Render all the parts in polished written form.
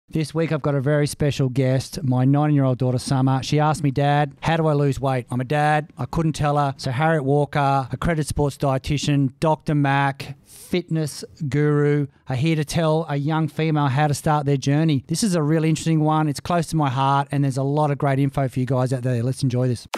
This week I've got a very special guest, my 9-year-old daughter Summer. She asked me, Dad, how do I lose weight? I'm a dad. I couldn't tell her. So Harriet Walker, accredited sports dietitian, Dr. Mac, fitness guru, are here to tell a young female how to start their journey. This is a really interesting one. It's close to my heart and there's a lot of great info for you guys out there. Let's enjoy this.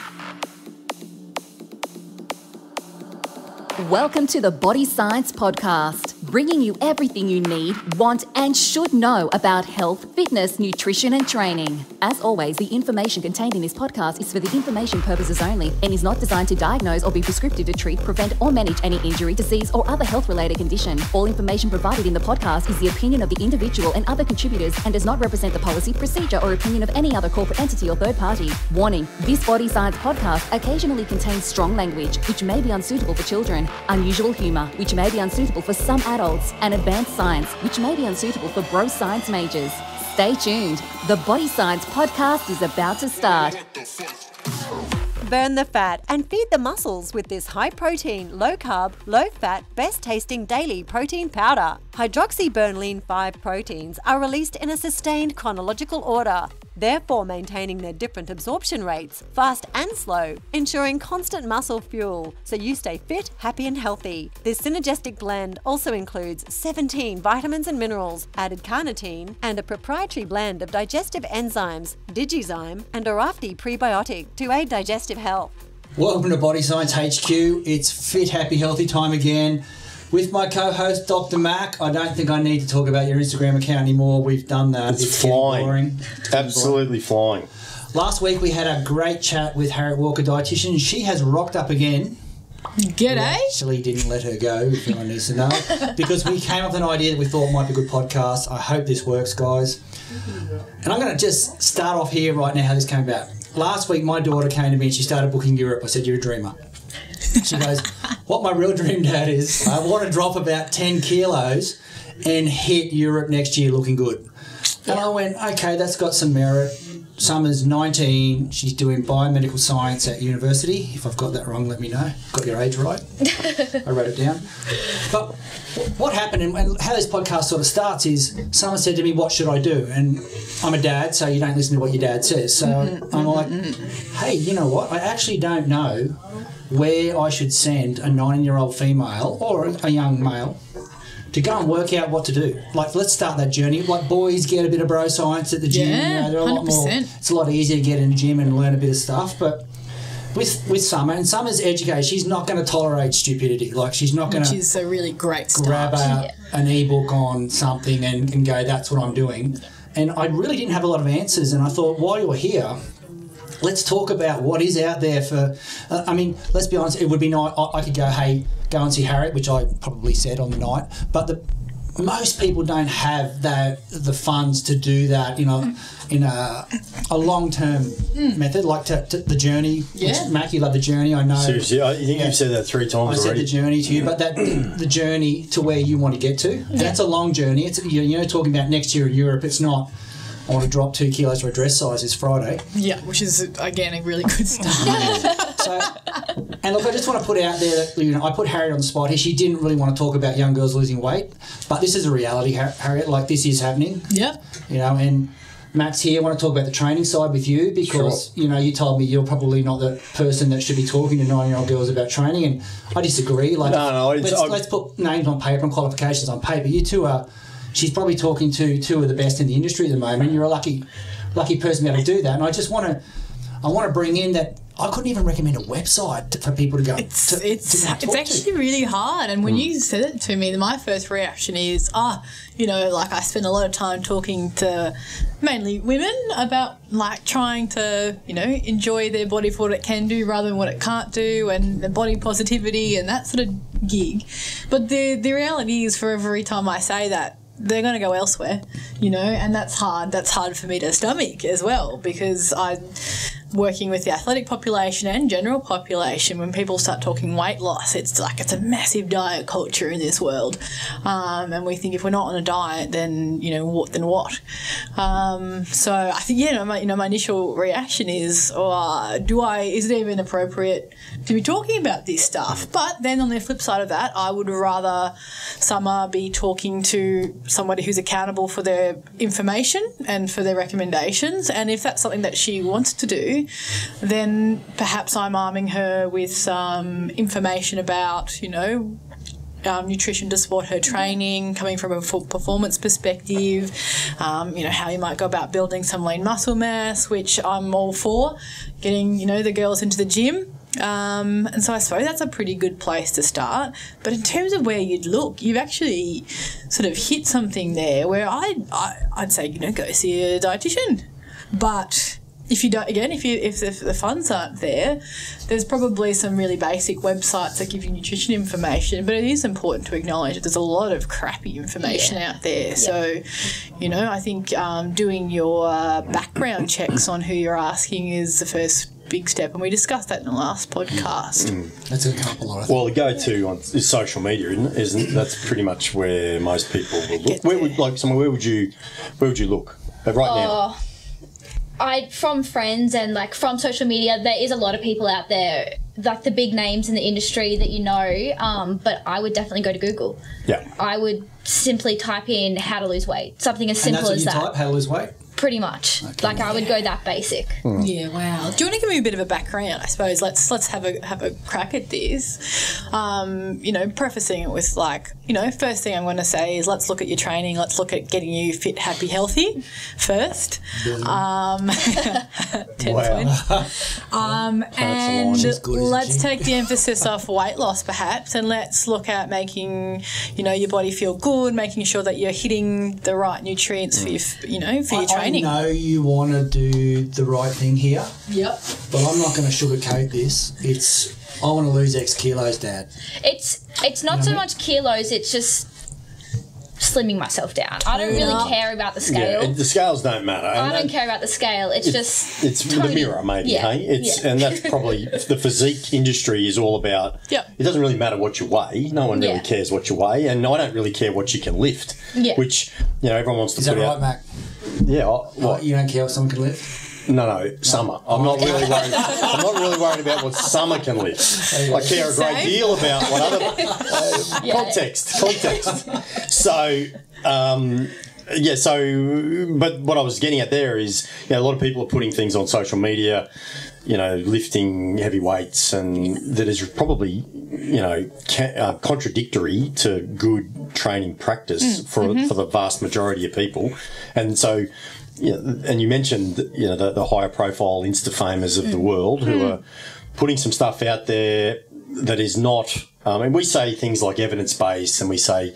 Welcome to the Body Science Podcast, bringing you everything you need, want and should know about health, fitness, nutrition and training. As always, the information contained in this podcast is for the information purposes only and is not designed to diagnose or be prescriptive to treat, prevent or manage any injury, disease or other health-related condition. All information provided in the podcast is the opinion of the individual and other contributors and does not represent the policy, procedure or opinion of any other corporate entity or third party. Warning, this Body Science Podcast occasionally contains strong language which may be unsuitable for children, unusual humour, which may be unsuitable for some adults, and advanced science, which may be unsuitable for bro science majors. Stay tuned. The Body Science Podcast is about to start. Burn the fat and feed the muscles with this high-protein, low-carb, low-fat, best-tasting daily protein powder. Hydroxyburnlean 5 proteins are released in a sustained chronological order, therefore maintaining their different absorption rates, fast and slow, ensuring constant muscle fuel so you stay fit, happy and healthy. This synergistic blend also includes 17 vitamins and minerals, added carnitine, and a proprietary blend of digestive enzymes, Digizyme, and a Rafti prebiotic to aid digestive health. Welcome to Body Science HQ. It's fit, happy, healthy time again. With my co-host, Dr. Mac. I don't think I need to talk about your Instagram account anymore. We've done that. It's flying. Boring. Absolutely flying. Last week we had a great chat with Harriet Walker, dietitian. She has rocked up again. G'day. We actually didn't let her go, if anyone needs to know, because we came up with an idea that we thought might be a good podcast. I hope this works, guys. And I'm going to just start off here right now how this came about. Last week my daughter came to me and she started booking Europe. I said, you're a dreamer. She goes, what my real dream, Dad, is I want to drop about 10 kilos and hit Europe next year looking good. And I went, okay, that's got some merit. Summer's 19. She's doing biomedical science at university. If I've got that wrong, let me know. Got your age right. I wrote it down. But what happened and how this podcast sort of starts is Summer said to me, what should I do? And I'm a dad, so you don't listen to what your dad says. So I'm like, hey, you know what? I actually don't know where I should send a 9-year-old female or a young male to go and work out what to do. Like, let's start that journey. Like, boys get a bit of bro science at the gym. Yeah, they're a lot 100%. more. It's a lot easier to get in the gym and learn a bit of stuff. But with Summer, and Summer's educated, she's not going to tolerate stupidity. Like, she's not going to... Which is a really great grab start. an ebook on something and go, that's what I'm doing. And I really didn't have a lot of answers. And I thought, while you're here, let's talk about what is out there for... I mean, let's be honest, it would be nice... I could go, hey, go and see Harriet, which I probably said on the night. But most people don't have the funds to do that, in a long-term method, like the journey. Yeah. Which, Mac, you love the journey, I know. Seriously, I think you've said that 3 times I already. said the journey to you, but the journey to where you want to get to. And that's a long journey. It's talking about next year in Europe. It's not... I want to drop 2 kilos for a dress size this Friday. Yeah, which is, again, a really good start. And look, I just want to put out there that, I put Harriet on the spot here. She didn't really want to talk about young girls losing weight, but this is a reality, Harriet. Like, this is happening. Yeah. And Matt's here. I want to talk about the training side with you because, you told me you're probably not the person that should be talking to 9-year-old girls about training, and I disagree. Like, let's put names on paper and qualifications on paper. You two are... She's probably talking to 2 of the best in the industry at the moment. You're a lucky person to be able to do that. And I just want to bring in that I couldn't even recommend a website for people to go. It's actually really hard. And when you said it to me, my first reaction is, I spend a lot of time talking to mainly women about like trying to, enjoy their body for what it can do rather than what it can't do, and the body positivity and that sort of gig. But the reality is, for every time I say that, they're going to go elsewhere, and that's hard. That's hard for me to stomach as well, because working with the athletic population and general population, when people start talking weight loss, it's a massive diet culture in this world, and we think if we're not on a diet, then what? So I think my initial reaction is, is it even appropriate to be talking about this stuff? But then on the flip side of that, I would rather Summer be talking to somebody who's accountable for their information and for their recommendations, and if that's something that she wants to do, then perhaps I'm arming her with some information about, nutrition to support her training, coming from a full performance perspective, how you might go about building some lean muscle mass, which I'm all for, getting, the girls into the gym. And so I suppose that's a pretty good place to start. But in terms of where you'd look, you've actually sort of hit something there where I'd say, go see a dietitian. But if you don't, again, if the funds aren't there, there's probably some really basic websites that give you nutrition information. But it is important to acknowledge that there's a lot of crappy information out there. Yeah. So, I think doing your background checks on who you're asking is the first big step, and we discussed that in the last podcast. That's a couple of. Well, the go-to is social media, isn't that's pretty much where most people will look. Where would you look now? From friends and from social media, there is a lot of people out there, like the big names in the industry that but I would definitely go to Google. Yeah. I would simply type in how to lose weight, something as simple as that. And that's what you type, how to lose weight? Pretty much. Okay. I would go that basic. Yeah, wow. Do you want to give me a bit of a background, I suppose? Let's have a crack at this. Prefacing it with first thing I'm going to say is let's look at your training. Let's look at getting you fit, happy, healthy first. 10 and let's take the emphasis off weight loss perhaps, and let's look at making, your body feel good, making sure that you're hitting the right nutrients for your training. I know you want to do the right thing here. Yep. But I'm not going to sugarcoat this. I want to lose X kilos, Dad. It's not so much kilos, it's just slimming myself down. I don't really care about the scale. Yeah, the scales don't matter. I don't care about the scale. It's the mirror, maybe. Yeah. Hey, and that's probably the physique industry is all about. Yeah. It doesn't really matter what you weigh. No one really cares what you weigh, and I don't really care what you can lift. Yeah. Which everyone wants to put out. Is that right, Mac? Yeah. You don't care what someone can lift? No, Summer. I'm not really worried. I'm not really worried about what Summer can lift. I care a great deal about what other context. So, but what I was getting at there is, a lot of people are putting things on social media, lifting heavy weights, and that is probably, contradictory to good training practice for the vast majority of people, and so. Yeah, and you mentioned, the higher profile Insta famers of the world who are putting some stuff out there that is not. And we say things like evidence based, and we say,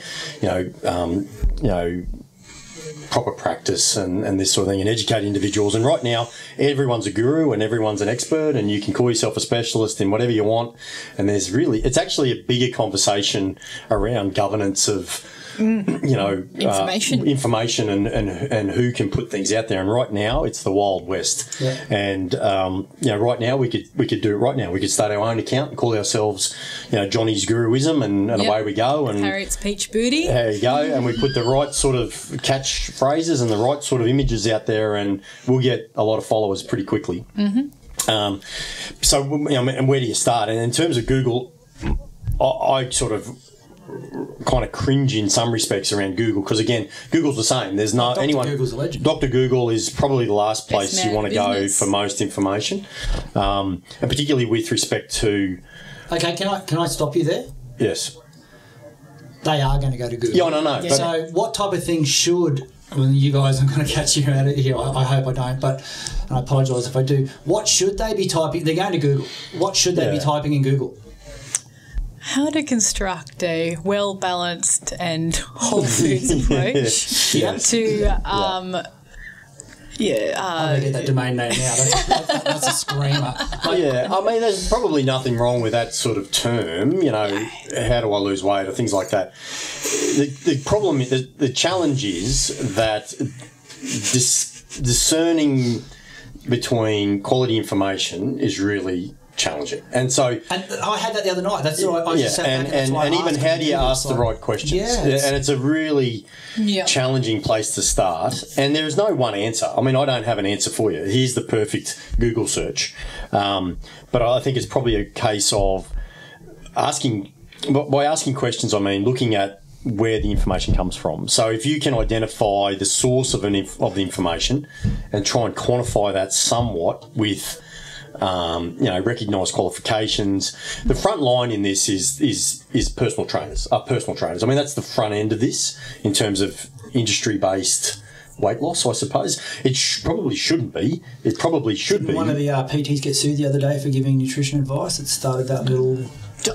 proper practice and this sort of thing, and educate individuals. And right now, everyone's a guru and everyone's an expert, and you can call yourself a specialist in whatever you want. And it's actually a bigger conversation around governance of. Information and who can put things out there. And right now it's the Wild West. Yeah. And right now we could do it right now. We could start our own account and call ourselves Johnny's Guruism, and away we go. And Harriet's Peach Booty. There you go. And we put the right sort of catchphrases and the right sort of images out there, and we'll get a lot of followers pretty quickly. And where do you start? And in terms of Google, I sort of kind of cringe in some respects around Google, because again, Google's the same. There's no anyone. Google's a legend. Dr. Google is probably the last place you want to go for most information, and particularly with respect to. Okay, can I stop you there? Yes. They are going to go to Google. Yeah, no. Yeah. So, what type of things should? Well, you guys, I'm going to catch you out of here. I hope I don't, but I apologise if I do. What should they be typing? They're going to Google. What should they be typing in Google? How to construct a well-balanced and whole foods approach to I'm going to get that domain name now. That's a screamer. I mean, there's probably nothing wrong with that sort of term, how do I lose weight or things like that. The problem, the challenge is that discerning between quality information is really challenging. And so... And I had that the other night. That's what I just said. And even how do you ask the right questions? Yeah, and it's a really challenging place to start. And there is no one answer. I mean, I don't have an answer for you. Here's the perfect Google search. But I think it's probably a case of asking... By asking questions, I mean looking at where the information comes from. So if you can identify the source of the information and try and quantify that somewhat with... recognised qualifications. The front line in this is personal trainers. I mean, that's the front end of this in terms of industry-based weight loss, I suppose. It probably shouldn't be. It probably should be. One of the PTs get sued the other day for giving nutrition advice. It started that little...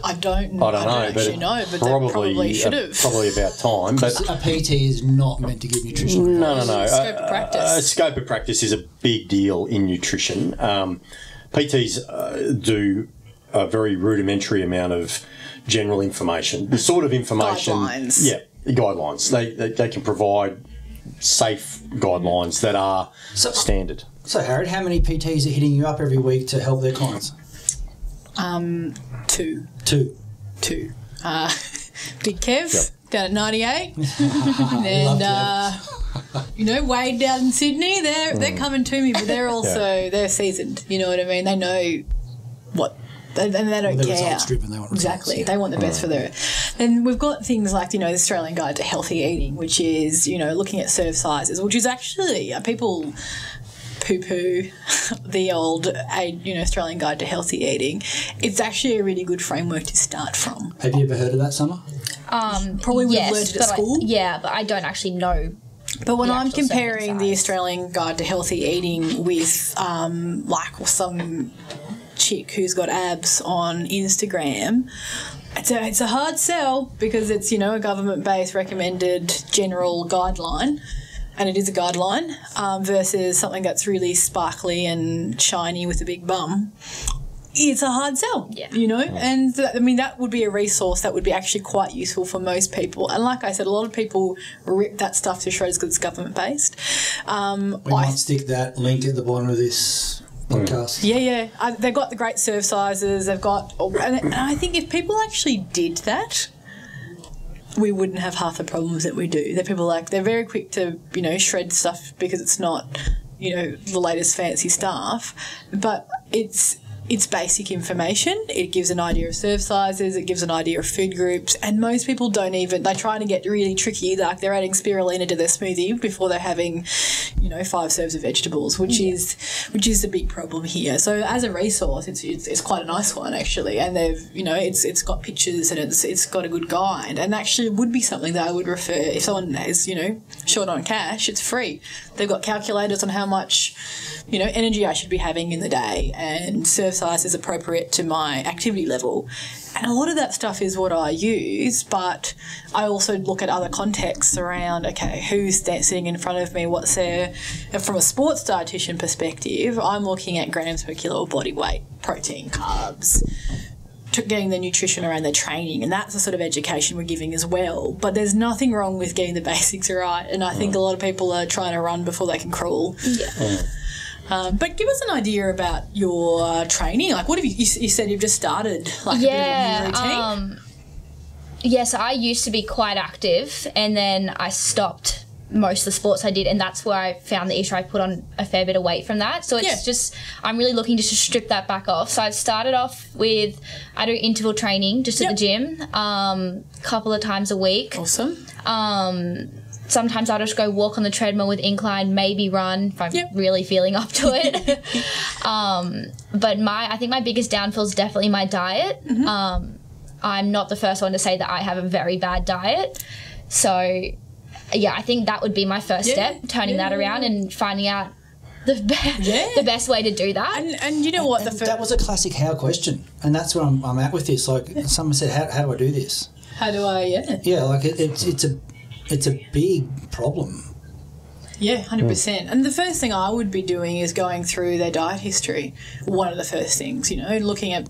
I don't actually know, but probably should have. Probably about time. But a PT is not meant to give nutrition advice. No. Scope of practice. Scope of practice is a big deal in nutrition. PTs do a very rudimentary amount of general information. The sort of information... Guidelines. Yeah, guidelines. They can provide safe guidelines that are standard. So, Harriet, how many PTs are hitting you up every week to help their clients? Two. Big Kev down at 98. And Wade down in Sydney, they're coming to me, but they're also they're seasoned. You know what I mean? They know what, and they don't care. Results-driven, they want results. Exactly, they want the best for their. And we've got things like the Australian Guide to Healthy Eating, which is looking at serve sizes, which is actually people poo-poo the old Australian Guide to Healthy Eating. It's actually a really good framework to start from. Have you ever heard of that, Summer? Probably we've learned it at school. But I don't actually know. But when I'm comparing the Australian Guide to Healthy Eating with some chick who's got abs on Instagram, it's a hard sell because it's a government-based recommended general guideline, and it is a guideline, versus something that's really sparkly and shiny with a big bum. It's a hard sell, and that would be a resource that would be actually quite useful for most people. And like I said, a lot of people rip that stuff to shreds because it's government-based. We might stick that link at the bottom of this podcast. Yeah. They've got the great serve sizes. They've got... And I think if people actually did that, we wouldn't have half the problems that we do. They're very quick to, shred stuff because it's not, the latest fancy stuff. But it's basic information. It gives an idea of serve sizes. It gives an idea of food groups. And most people don't even... They try to get really tricky. Like they're adding spirulina to their smoothie before they're having, 5 serves of vegetables, which is the big problem here. So as a resource, it's quite a nice one actually. And they've, it's got pictures and it's got a good guide. And actually it would be something that I would refer if someone is, short on cash. It's free. They've got calculators on how much, energy I should be having in the day, and serve size is appropriate to my activity level. And a lot of that stuff is what I use, but I also look at other contexts around, okay, who's sitting in front of me, what's their... From a sports dietitian perspective, I'm looking at grams per kilo of body weight, protein, carbs, getting the nutrition around their training, and that's the sort of education we're giving as well. But there's nothing wrong with getting the basics right, and I think a lot of people are trying to run before they can crawl. Yeah. But give us an idea about your training. Like, what have you said you've just started, a bit of a new routine? Yes, I used to be quite active, and then I stopped most of the sports I did, and that's where I found that I put on a fair bit of weight from that. So it's just, I'm really looking just to strip that back off. So I've started off with, I do interval training just at the gym, couple of times a week. Awesome. Sometimes I'll just go walk on the treadmill with incline, maybe run if I'm really feeling up to it. But I think my biggest downfall is definitely my diet. Mm-hmm. I'm not the first one to say that I have a very bad diet. So, yeah, I think that would be my first step, turning that around and finding out the best way to do that. And you know what? That was a classic how question. And that's where I'm at with this. Like, someone said, how do I do this? How do I, Yeah, like it's a big problem. Yeah, 100%. And the first thing I would be doing is going through their diet history. One of the first things, looking at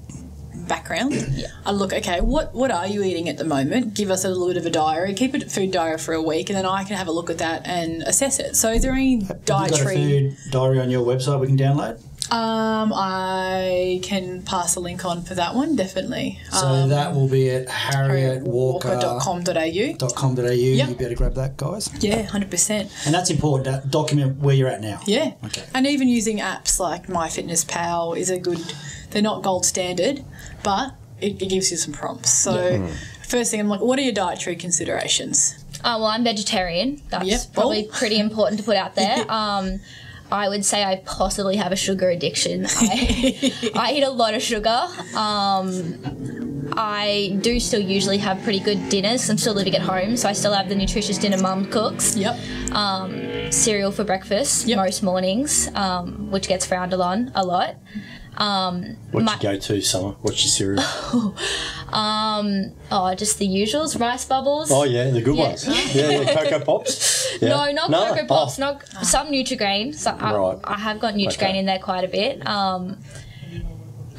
background. I look, okay, what are you eating at the moment? Give us a little bit of a diary. Keep a food diary for a week, and then I can have a look at that and assess it. So is there any dietary... Have you got a food diary on your website we can download? I can pass a link on for that one, definitely. So that will be at harrietwalker.com.au. .com.au. You'll be able to grab that, guys. Yeah, 100%. And that's important, to document where you're at now. Yeah. Okay. And even using apps like MyFitnessPal is a good... They're not gold standard, but it gives you some prompts. So first thing, I'm like, what are your dietary considerations? Well, I'm vegetarian. That's probably pretty important to put out there. I would say I possibly have a sugar addiction. I eat a lot of sugar. I do still usually have pretty good dinners. I'm still living at home, so I still have the nutritious dinner Mum cooks. Cereal for breakfast most mornings, which gets frowned on a lot. What's your go-to, Summer? What's your cereal? Just the usuals, rice bubbles. Oh, yeah, the good ones. Cocoa Pops? Yeah. No, not Cocoa Pops. Not some Nutri-Grain. So I have got Nutri-Grain in there quite a bit.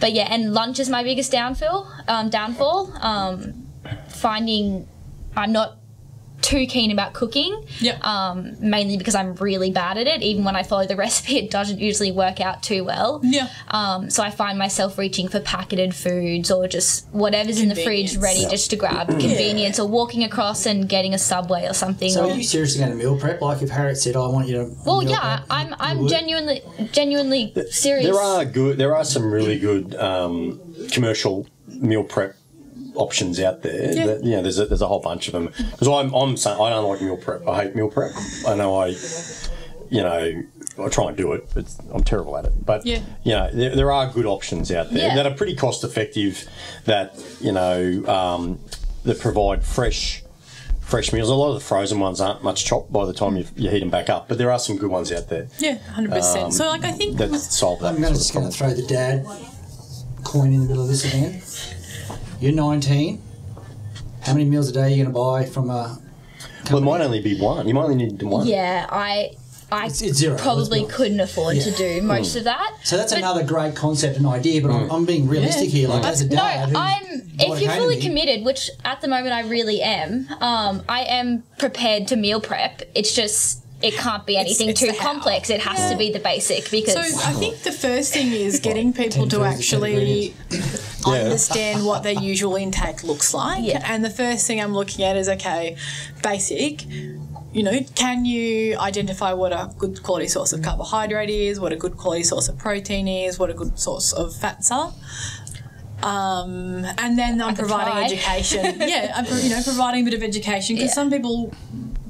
But yeah, and lunch is my biggest downfall. Finding I'm not too keen about cooking, mainly because I'm really bad at it. Even when I follow the recipe, it doesn't usually work out too well. So I find myself reaching for packeted foods or just whatever's in the fridge ready just to grab. Convenience, or walking across and getting a Subway or something. So are you seriously going to meal prep? Like if Harriet said, I want you to meal prep, I'm genuinely serious. There are some really good commercial meal prep options out there. There's a whole bunch of them. Because I'm saying I don't like meal prep. I hate meal prep. I know I try and do it, but I'm terrible at it. But there are good options out there that are pretty cost effective. That that provide fresh meals. A lot of the frozen ones aren't much chopped by the time you heat them back up, but there are some good ones out there. 100%. So I think that solve that. I'm just going to throw the dad coin in the middle of this again. You're 19. How many meals a day are you going to buy from a company? Well, it might only be one. You might only need one. Yeah, I it's zero, probably couldn't afford to do most of that. So that's another great concept and idea, but I'm being realistic here. Like as a dad, if you're fully committed, which at the moment I really am, I am prepared to meal prep. It's just... It can't be anything too complex. It has to be the basic because... So I think the first thing is getting people to actually understand what their usual intake looks like. And the first thing I'm looking at is, okay, basic, can you identify what a good quality source of carbohydrate is, what a good quality source of protein is, what a good source of fats are? And then I'm providing education. I'm providing a bit of education because some people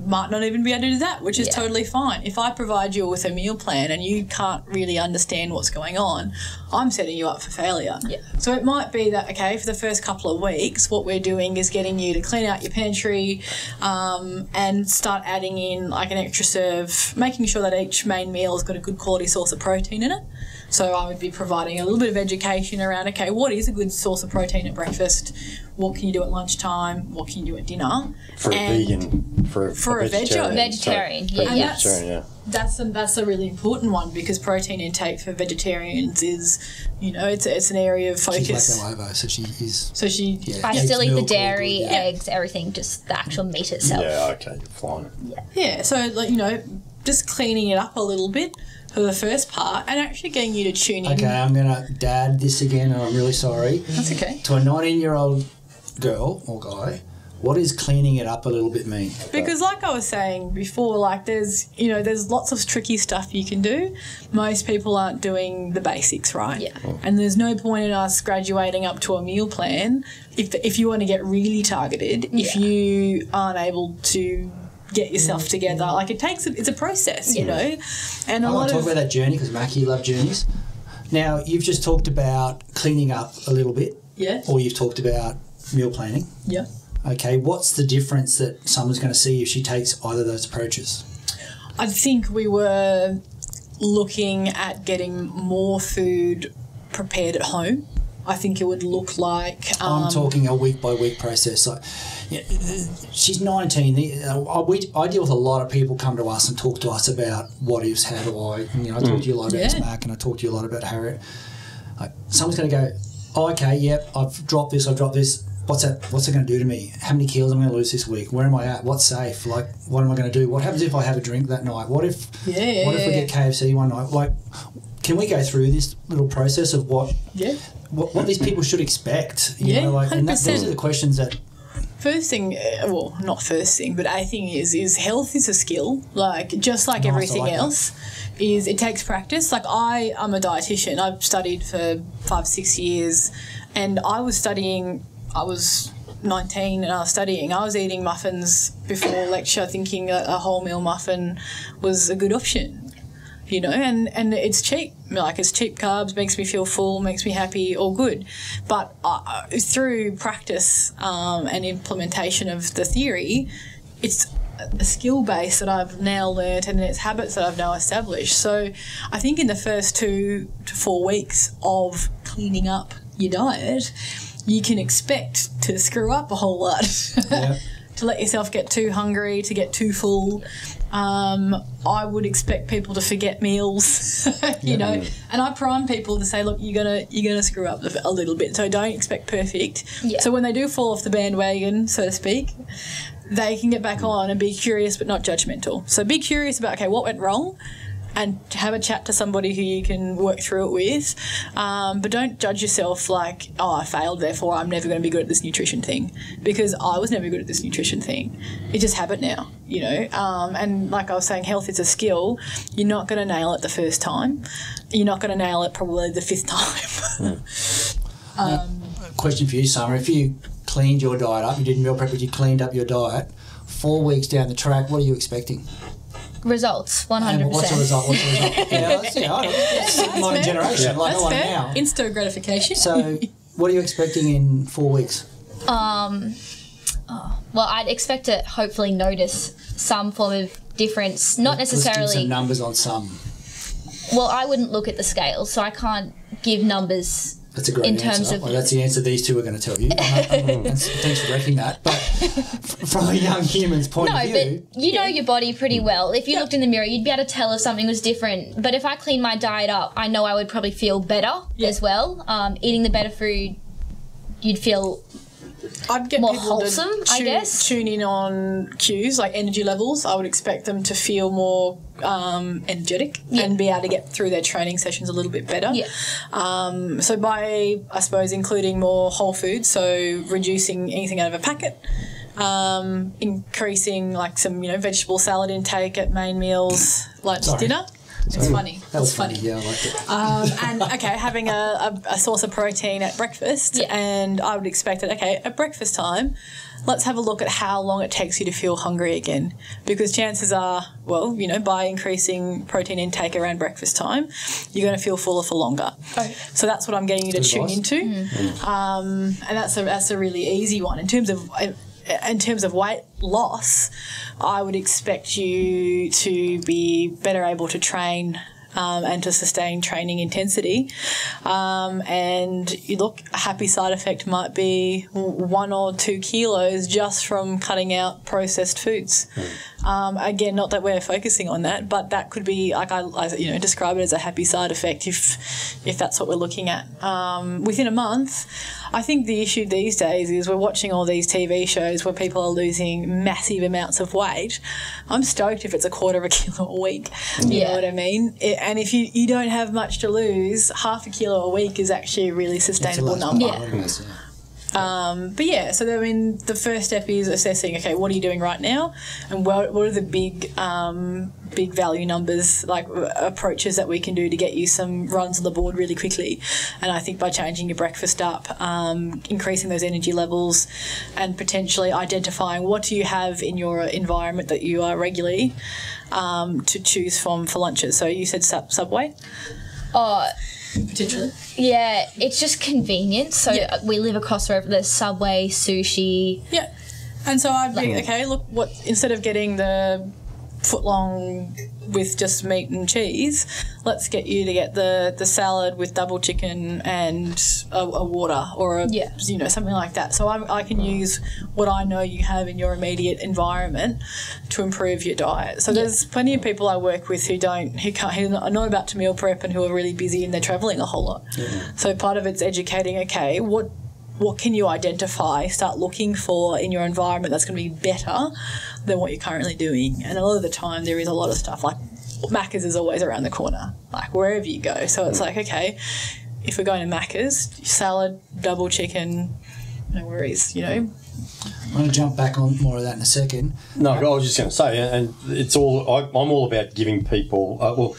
might not even be able to do that, which is totally fine. If I provide you with a meal plan and you can't really understand what's going on, I'm setting you up for failure. So it might be that, okay, for the first couple of weeks, what we're doing is getting you to clean out your pantry and start adding in like an extra serve, making sure that each main meal has got a good quality source of protein in it. So I would be providing a little bit of education around, okay, what is a good source of protein at breakfast? What can you do at lunchtime? What can you do at dinner? For a vegan, for a vegetarian. That's a really important one because protein intake for vegetarians is, it's an area of focus. She's lacto-ovo, so she is. So she. I still eat the dairy, eggs, everything, just the actual meat itself. Yeah. Okay. Fine. Yeah. So just cleaning it up a little bit for the first part and actually getting you to tune in. Okay, I'm going to dad this again and I'm really sorry. That's okay. To a 19-year-old girl or guy, what does cleaning it up a little bit mean? Because like I was saying before, like there's lots of tricky stuff you can do. Most people aren't doing the basics right. And there's no point in us graduating up to a meal plan if you want to get really targeted, if you aren't able to get yourself together. Like it's a process, And I want to talk about that journey because Mackie loved journeys. Now, you've just talked about cleaning up a little bit. Or you've talked about meal planning. Okay, what's the difference that someone's going to see if she takes either of those approaches? I think we were looking at getting more food prepared at home. I think it would look like... I'm talking a week-by-week process. Like, she's 19. I deal with a lot of people come to us and talk to us about what ifs, how do I... I talk to you a lot about Mac and I talk to you a lot about Harriet. Someone's going to go, oh, okay, yep, I've dropped this. What's it going to do to me? How many kilos am I going to lose this week? Where am I at? What's safe? Like, what am I going to do? What happens if I have a drink that night? What if we get KFC one night? Like, can we go through this little process of what these people should expect? You know, like, 100%. And those are the questions that. First thing, well, not first thing, but a thing is health is a skill. Like, just like everything else, it takes practice. Like, I'm a dietitian. I've studied for 5-6 years, and I was 19 and I was studying. I was eating muffins before lecture, thinking that a wholemeal muffin was a good option. You know, and it's cheap. Like, it's cheap carbs, makes me feel full, makes me happy, all good. But through practice and implementation of the theory, it's a skill base that I've now learnt, and it's habits that I've now established. So I think in the first 2 to 4 weeks of cleaning up your diet, you can expect to screw up a whole lot. To let yourself get too hungry, to get too full. I would expect people to forget meals, you know, and I prime people to say, look, you're gonna screw up a little bit, so don't expect perfect. So when they do fall off the bandwagon, so to speak, they can get back on and be curious but not judgmental. So be curious about, okay, what went wrong, and have a chat to somebody who you can work through it with. But don't judge yourself like, oh, I failed, therefore I'm never going to be good at this nutrition thing, because I was never good at this nutrition thing. It's just habit now, you know. And like I was saying, health is a skill. You're not going to nail it the first time. You're not going to nail it probably the 5th time. Question for you, Summer. If you cleaned your diet up, you did meal prep, but you cleaned up your diet, 4 weeks down the track, what are you expecting? Results, 100%. And what's the result? It's modern generation, like no one now. Instant gratification. So, what are you expecting in 4 weeks? Well, I'd expect to hopefully notice some form of difference, not necessarily. Let's give some numbers on some. Well, I wouldn't look at the scale, so I can't give numbers. That's a great answer. Well, that's the answer these two are going to tell you. Thanks for wrecking that. But from a young human's point of view... No, but you know your body pretty well. If you looked in the mirror, you'd be able to tell if something was different. But if I cleaned my diet up, I know I would probably feel better as well. Eating the better food, you'd feel... I'd get more people wholesome, to I guess. Tune in on cues like energy levels. I would expect them to feel more energetic and be able to get through their training sessions a little bit better. So by, I suppose, including more whole foods, so reducing anything out of a packet, increasing like some, you know, vegetable salad intake at main meals, lunch, dinner. It's funny. That was funny. Yeah, I liked it. And, okay, having a source of protein at breakfast, and I would expect that, okay, at breakfast time, let's have a look at how long it takes you to feel hungry again, because chances are, well, you know, by increasing protein intake around breakfast time, you're going to feel fuller for longer. So that's what I'm getting you to tune into. And that's a really easy one. In terms of weight loss, I would expect you to be better able to train and to sustain training intensity. And you look, a happy side effect might be 1 or 2 kilos just from cutting out processed foods. Again, not that we're focusing on that, but that could be, like I describe it as a happy side effect if that's what we're looking at. Within a month, I think the issue these days is we're watching all these TV shows where people are losing massive amounts of weight. I'm stoked if it's 1/4 kilo a week. You know what I mean? And if you don't have much to lose, 1/2 kilo a week is actually a really sustainable number. But yeah, so I mean, the first step is assessing, okay, what are you doing right now, and what are the big value numbers, like approaches that we can do to get you some runs on the board really quickly. And I think by changing your breakfast up, increasing those energy levels, and potentially identifying what do you have in your environment that you are regularly to choose from for lunches. So you said Subway? Potentially. Yeah, it's just convenient. So we live across the road. There's Subway, sushi. Yeah. And so I'd be, okay, look, instead of getting the foot long with just meat and cheese. Let's get you to get the salad with double chicken and a water or something like that. So I can use what I know you have in your immediate environment to improve your diet. So there's plenty of people I work with who are not about to meal prep and who are really busy and they're travelling a whole lot. Yeah. So part of it's educating, okay, what can you identify, start looking for in your environment that's going to be better than what you're currently doing? And a lot of the time there is a lot of stuff like Macca's is always around the corner, like wherever you go. So it's like, okay, if we're going to Macca's, salad, double chicken, no worries, I'm going to jump back on more of that in a second. No, I was just going to say, and it's all, I'm all about giving people,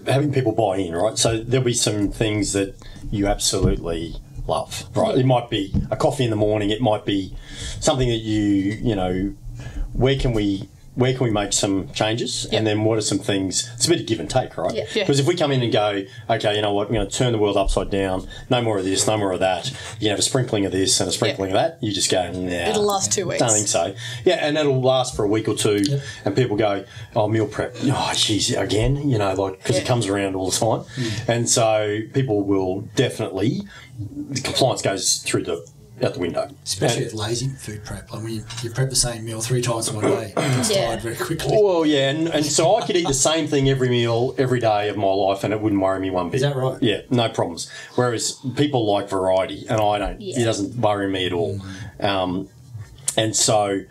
having people buy in, right? So there'll be some things that you absolutely love, right? It might be a coffee in the morning. It might be something that where can we make some changes? Yep. And then what are some things? It's a bit of give and take, right? Because if we come in and go, okay, you know what, we're going to turn the world upside down, no more of this, no more of that, you have a sprinkling of this and a sprinkling of that, you just go, nah. It'll last 2 weeks. Don't think so. Yeah, and that'll last for a week or two, and people go, oh, meal prep, oh, geez, again, because it comes around all the time. And so people will definitely, the compliance goes out the window. Especially with lazy food prep. Like when you prep the same meal 3 times in one day, it gets tired very quickly. Well, yeah, and so I could eat the same thing every meal, every day of my life, and it wouldn't worry me one bit. Is that right? Yeah, no problems. Whereas people like variety, and I don't. It doesn't worry me at all. And so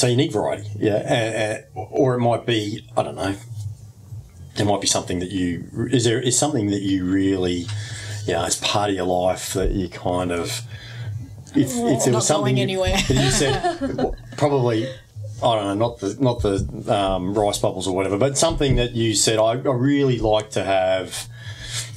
you need variety, or it might be, I don't know, there might be something that is something that you really, it's part of your life that you kind of, if there was something anywhere. You said, probably, I don't know, not the rice bubbles or whatever, but something that you said, I really like to have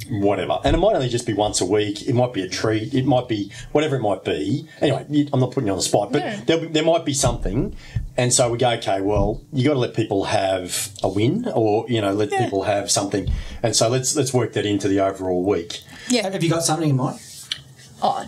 whatever. And it might only just be once a week. It might be a treat. It might be whatever it might be. Anyway, I'm not putting you on the spot, but there might be something. And so we go, okay, well, you got to let people have a win, or let people have something. And so let's work that into the overall week. Yeah. Have you got something in mind? Oh,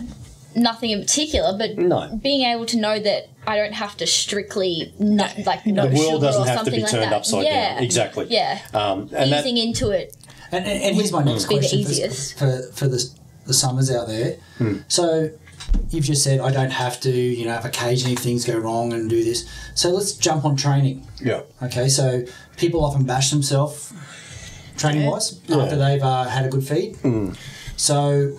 nothing in particular, but being able to know that I don't have to strictly no the world doesn't have to be like turned that. upside down. Exactly. Yeah. And easing into it. And here's my next question for the summers out there. So you've just said I don't have to, if occasionally things go wrong and do this. So let's jump on training. Yeah. Okay, so people often bash themselves training-wise after they've had a good feed. So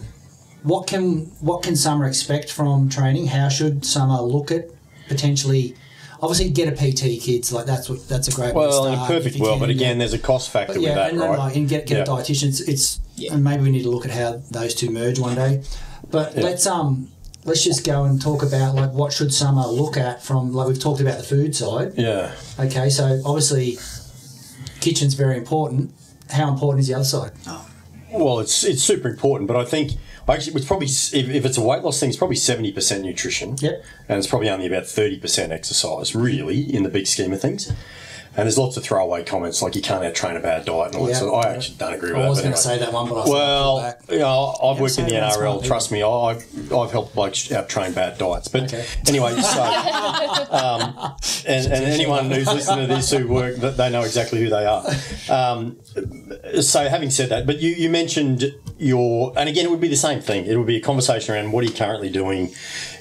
what can Summer expect from training? How should Summer look at potentially... Obviously, get a PT, kids. Like that's a great way to start. Well, in a perfect world, but again, there's a cost factor with that, right? And get a dietitian. And maybe we need to look at how those two merge one day. But let's just go and talk about like what should Summer look at from, like we've talked about the food side. Yeah. Okay, so obviously, kitchen's very important. How important is the other side? Well, it's super important, but I think. Actually, it's probably, if it's a weight loss thing, it's probably 70% nutrition. Yep. And it's probably only about 30% exercise, really, in the big scheme of things. And there's lots of throwaway comments like you can't out-train a bad diet and all that. So I actually don't agree with that. I was going to say that one, but I've worked in the NRL. Trust me, I've helped blokes out-train bad diets. But anyway, so and anyone who's listening to this who work, they know exactly who they are. So having said that, but you mentioned and again, it would be the same thing. It would be a conversation around what are you currently doing,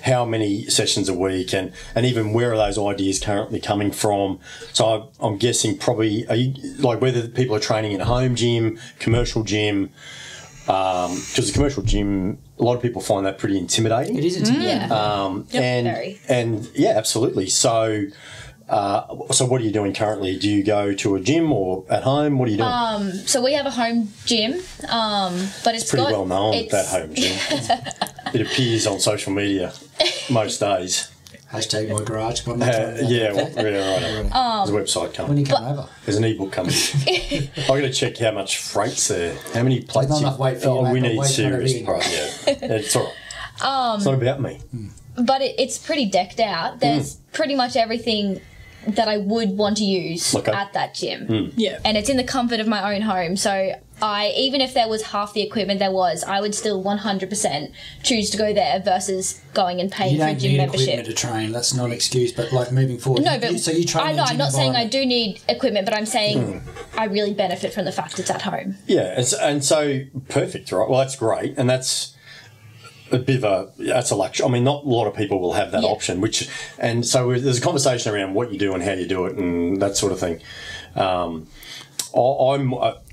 how many sessions a week, and even where are those ideas currently coming from. So I'm guessing probably, like whether people are training in a home gym, commercial gym, because the commercial gym, a lot of people find that pretty intimidating. It is intimidating. And absolutely. So what are you doing currently? Do you go to a gym or at home? What are you doing? So we have a home gym, but it's pretty well known, that home gym. It appears on social media most days. Hashtag my garage. Right. There's a website coming. When you come over. There's an ebook coming. I've got to check how much freight's there. How many plates? Not enough weight for you, we need serious price. It's all right. It's not about me. But it's pretty decked out. There's pretty much everything that I would want to use at that gym. Yeah. And it's in the comfort of my own home. So even if there was half the equipment there was, I would still 100% choose to go there versus going and paying for a gym membership. You don't need equipment to train. That's not an excuse, but like moving forward. No, but so you train I know. I'm not saying I do need equipment, but I'm saying I really benefit from the fact it's at home. Yeah, and so perfect, right? Well, that's great, and that's a bit of that's a luxury. I mean, not a lot of people will have that option. And so there's a conversation around what you do and how you do it and that sort of thing. I'm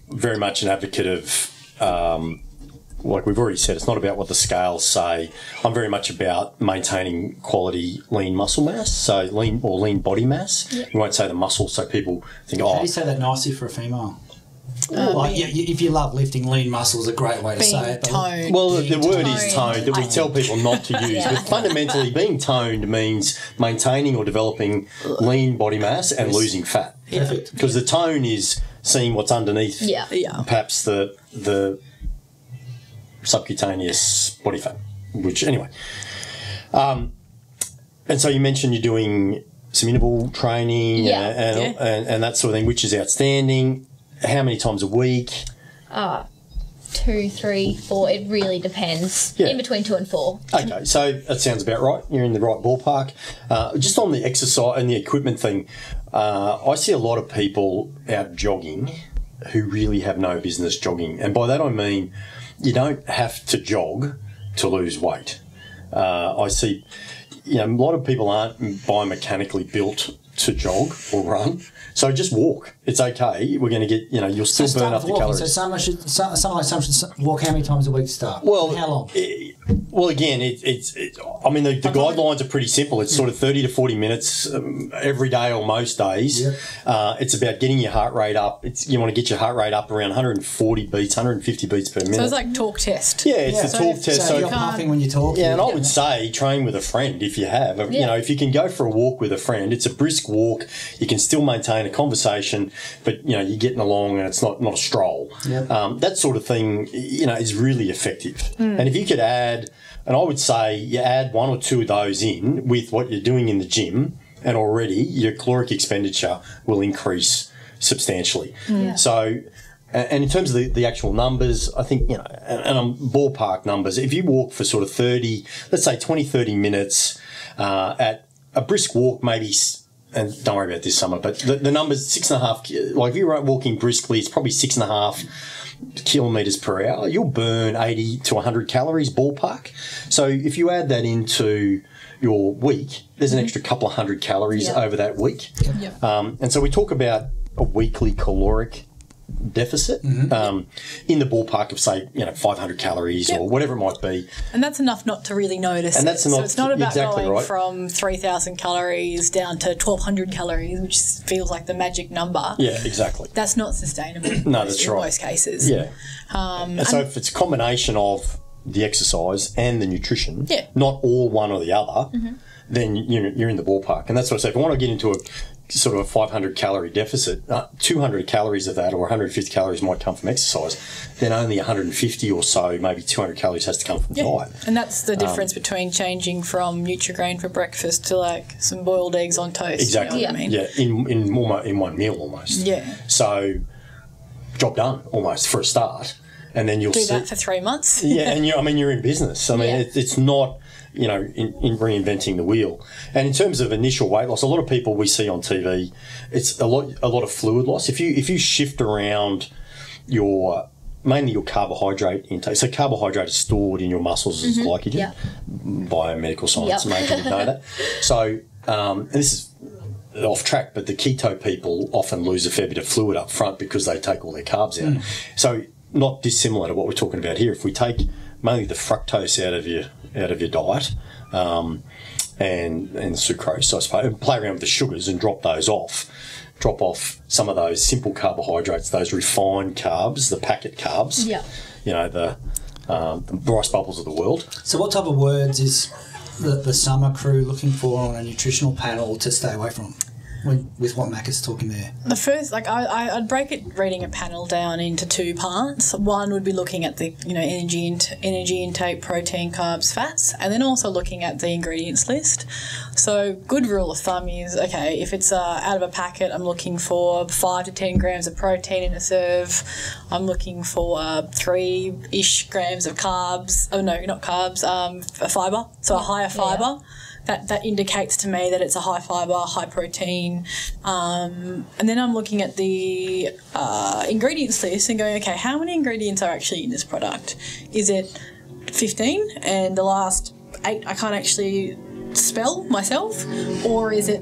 very much an advocate of, like we've already said, it's not about what the scales say. I'm very much about maintaining quality lean muscle mass, so lean body mass. Yep. You won't say the muscle, so people think, How do you say that nicely for a female? If you love lifting, lean muscle is a great way to say it. Toned. Well, the word is toned that we tell people not to use, but fundamentally being toned means maintaining or developing lean body mass and losing fat. Perfect. Because the tone is seeing what's underneath perhaps the subcutaneous body fat, which anyway. And so you mentioned you're doing some interval training and that sort of thing, which is outstanding. How many times a week? 2, 3, 4. It really depends. In between 2 and 4. Okay, so that sounds about right. You're in the right ballpark. Just on the exercise and the equipment thing, I see a lot of people out jogging who really have no business jogging. And by that I mean you don't have to jog to lose weight. I see, a lot of people aren't biomechanically built to jog or run. So just walk. It's okay. We're going to get, you'll still burn up the calories. So someone should walk how many times a week to start? Well, how long? Well, again, the guidelines are pretty simple. It's sort of 30 to 40 minutes every day or most days. Yep. It's about getting your heart rate up. You want to get your heart rate up around 140 beats, 150 beats per minute. So it's like talk test. Yeah, it's a talk test. So you're puffing when you talk. Yeah, and I would say train with a friend if you have. If you can go for a walk with a friend, it's a brisk walk. You can still maintain a conversation, but you're getting along and it's not a stroll. Yep. That sort of thing, is really effective. And if you could add, and I would say you add 1 or 2 of those in with what you're doing in the gym, and already your caloric expenditure will increase substantially. Yeah. So, and in terms of the actual numbers, I think, and ballpark numbers, if you walk for sort of 30, let's say 20, 30 minutes at a brisk walk, maybe, and don't worry about this summer, but the numbers, 6.5, like if you're walking briskly, it's probably 6.5 kilometres per hour. You'll burn 80 to 100 calories ballpark. So if you add that into your week, there's an extra couple of hundred calories over that week. Yep. And so we talk about a weekly caloric deficit in the ballpark of, say, 500 calories or whatever it might be. And that's enough not to really notice. And that's so it's not about going right. from 3,000 calories down to 1,200 calories, which feels like the magic number. Yeah, exactly. That's not sustainable. No, that's right. In most cases. Yeah. And so if it's a combination of the exercise and the nutrition, not all one or the other, then you're in the ballpark. And that's what I say. If I want to get into a sort of a 500 calorie deficit, 200 calories of that or 150 calories might come from exercise, then only 150 or so, maybe 200 calories has to come from diet. And that's the difference between changing from Nutri-Grain for breakfast to like some boiled eggs on toast. Exactly. You know what I Yeah, mean? in one meal almost. Yeah. So job done almost for a start. And then you'll do that for 3 months. Yeah, and you're in business. I mean, it's not, in reinventing the wheel. And in terms of initial weight loss, a lot of people we see on TV, it's a lot of fluid loss. If you shift around mainly your carbohydrate intake, so carbohydrate is stored in your muscles as glycogen. Biomedical science, maybe you know that. So, and this is off track, but the keto people often lose a fair bit of fluid up front because they take all their carbs out. So not dissimilar to what we're talking about here. If we take mainly the fructose out of your diet and the sucrose, I suppose, and play around with the sugars and drop off some of those simple carbohydrates, those refined carbs, the packet carbs, the rice bubbles of the world. So what type of words is the summer crew looking for on a nutritional panel to stay away from? with what Mac is talking there? The first, I'd break it, reading a panel down into two parts. One would be looking at the, energy intake, protein, carbs, fats, and then also looking at the ingredients list. So good rule of thumb is, okay, if it's out of a packet, I'm looking for 5 to 10 grams of protein in a serve. I'm looking for 3-ish grams of carbs. Oh, no, not carbs, a fibre, so a higher fibre. That indicates to me that it's a high fibre, high protein. And then I'm looking at the ingredients list and going, okay, how many ingredients are actually in this product? Is it 15 and the last 8 I can't actually spell myself, or is it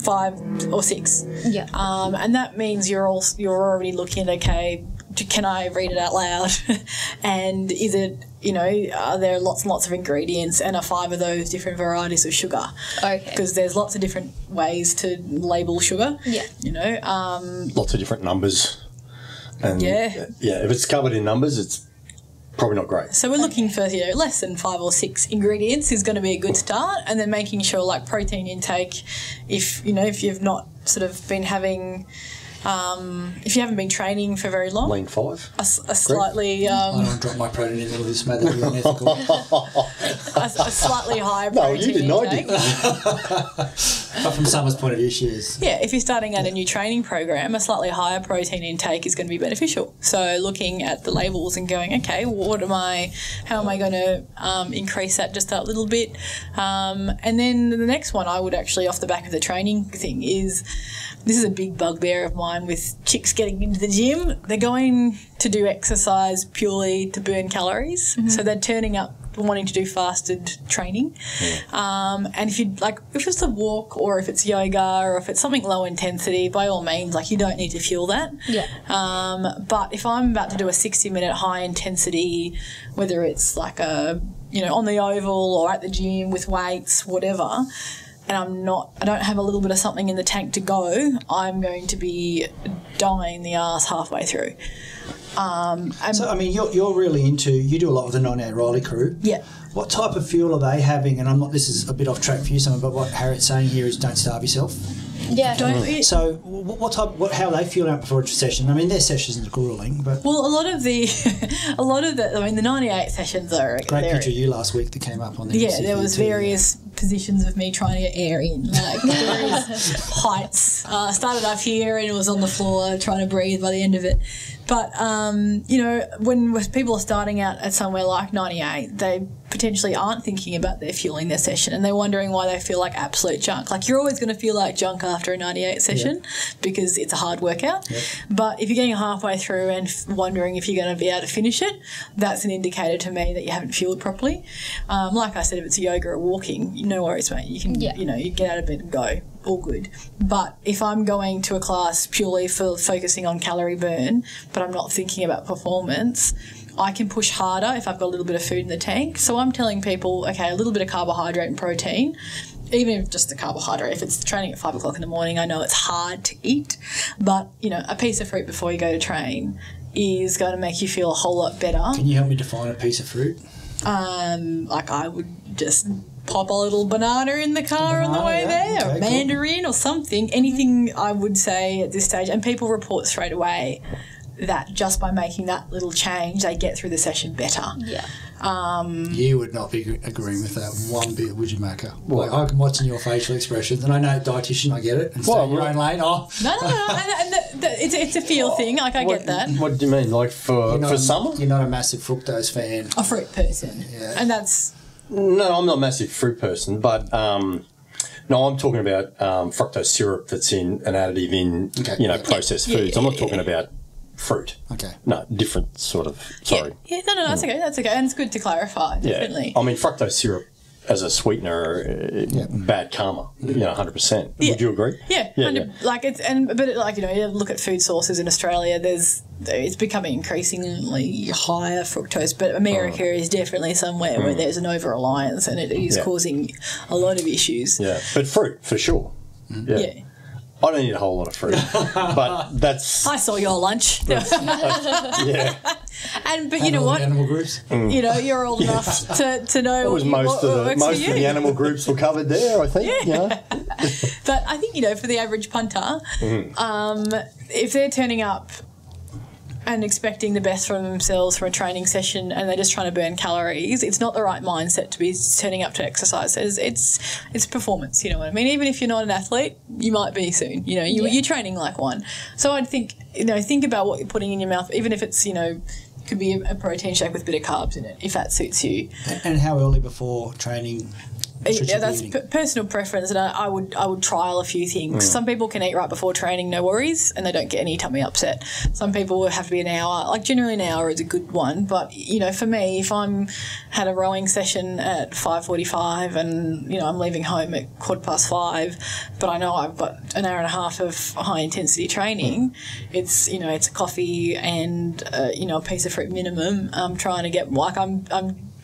5 or 6? Yeah. And that means you're already looking at, okay, can I read it out loud? And is it, are there lots and lots of ingredients, and are 5 of those different varieties of sugar? Okay. Because there's lots of different ways to label sugar. Yeah. Lots of different numbers. And if it's covered in numbers, it's probably not great. So we're looking for less than 5 or 6 ingredients is going to be a good start, and then making sure protein intake, if you've not sort of been having. If you haven't been training for very long, lean 5. A slightly. I don't want to drop my protein in the middle of this, mate. That'd be unethical. a slightly higher protein. No, you didn't. Intake. I did. But from someone's point of view, she is. Yeah, if you're starting out a new training program, a slightly higher protein intake is going to be beneficial. So looking at the labels and going, okay, how am I going to increase that just a little bit? And then the next one I would actually, off the back of the training thing, is this is a big bugbear of mine with chicks getting into the gym. They're going to do exercise purely to burn calories. Mm-hmm. So they're turning up wanting to do fasted training. And if it's a walk, or if it's yoga, or if it's something low intensity, by all means, you don't need to fuel that. Yeah. But if I'm about to do a 60-minute high intensity, whether it's on the oval or at the gym with weights, whatever, and I don't have a little bit of something in the tank to go, I'm going to be dying the arse halfway through. You're really you do a lot with the 98 Riley crew. Yeah. What type of fuel are they having? And this is a bit off track for you, but what Harriet's saying here is don't starve yourself. Yeah. So how are they fueling up before a session? I mean, their sessions are grueling, but a lot of the the 98 sessions are great picture of you last week that came up on the MC there was various positions of me trying to get air in, various heights. Started up here and it was on the floor trying to breathe by the end of it. But, when people are starting out at somewhere like 98, they potentially aren't thinking about their fueling their session, and they're wondering why they feel like absolute junk. You're always going to feel like junk after a 98 session because it's a hard workout. Yep. But if you're getting halfway through and wondering if you're going to be able to finish it, that's an indicator to me that you haven't fueled properly. Like I said, if it's yoga or walking, no worries, mate. You can, you get out of bed and go. All good. But if I'm going to a class purely for focusing on calorie burn, but I'm not thinking about performance, I can push harder if I've got a little bit of food in the tank. So I'm telling people, okay, a little bit of carbohydrate and protein, even if just the carbohydrate, if it's training at 5 o'clock in the morning, I know it's hard to eat, but, a piece of fruit before you go to train is going to make you feel a whole lot better. Can you help me define a piece of fruit? I would just pop a little banana in the car on the way there, or mandarin or something, anything I would say at this stage. And people report straight away that just by making that little change, they get through the session better. Yeah. You would not be agreeing with that one bit, would you, Macca? Well, I'm watching your facial expressions, and I know dietitian, I get it, and stay in your own lane. Oh. No. It's a feel thing. I get that. What do you mean? For summer? You're not a massive fructose fan. A fruit person. Yeah. And that's... No, I'm not a massive fruit person, but I'm talking about fructose syrup that's in an additive in processed foods. I'm not talking about fruit. Okay. No, different sort of. Sorry. Yeah. No, that's okay. That's okay, and it's good to clarify. Definitely. I mean, fructose syrup as a sweetener, bad karma. 100%. Yeah. Would you agree? Yeah. You look at food sources in Australia. It's becoming increasingly higher fructose, but America is definitely somewhere where there's an over-reliance, and it is causing a lot of issues. Yeah, but fruit for sure. Yeah. I don't eat a whole lot of fruit, but that's... I saw your lunch. Yeah. But you know what? Animal groups. You know, you're old enough to know most what works of for you. the animal groups were covered there, I think. Yeah. But I think, you know, for the average punter, if they're turning up and expecting the best from themselves from a training session and they're just trying to burn calories, it's not the right mindset to be turning up to exercises. It's performance, you know what I mean? Even if you're not an athlete, you might be soon. You know, you're training like one. So I'd think, you know, think about what you're putting in your mouth, even if it's, you know, could be a protein shake with a bit of carbs in it, if that suits you. And how early before training? Yeah, that's personal preference, and I would trial a few things. Some people can eat right before training, no worries, and they don't get any tummy upset. Some people will have to be an hour. Like generally an hour is a good one, but you know, for me, if I'm had a rowing session at 5:45 and you know I'm leaving home at 5:15, but I know I've got an hour and a half of high intensity training, it's you know it's a coffee and you know a piece of fruit minimum. I'm trying to get like I'm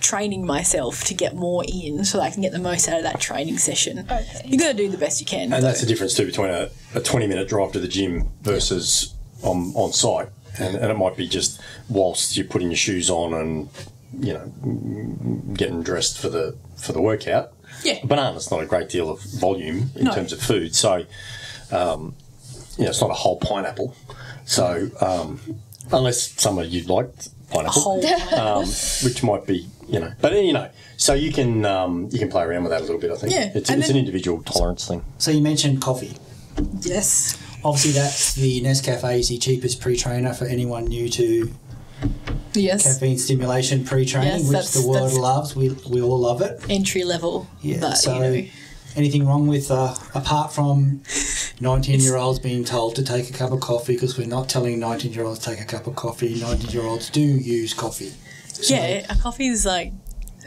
training myself to get more in so that I can get the most out of that training session. Okay. You've got to do the best you can. And that's the difference too between a 20-minute drive to the gym versus on site. And it might be just whilst you're putting your shoes on and, you know, getting dressed for the workout. Yeah. A banana's not a great deal of volume in terms of food. So, you know, it's not a whole pineapple. So, unless some of you like pineapple, which might be, you know, but you know, so you can play around with that a little bit. I think it's an individual tolerance thing. So you mentioned coffee. Yes. Obviously, that's the Nescafe is the cheapest pre-trainer for anyone new to caffeine stimulation pre-training, which the world loves. We all love it. Entry level. Yeah. But, so, you know. Anything wrong with apart from 19-year-olds being told to take a cup of coffee, because we're not telling 19-year-olds to take a cup of coffee. 19-year-olds do use coffee. So, yeah, a coffee is like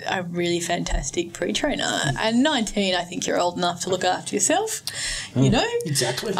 a really fantastic pre-trainer. And 19, I think you're old enough to look after yourself, you know? Exactly.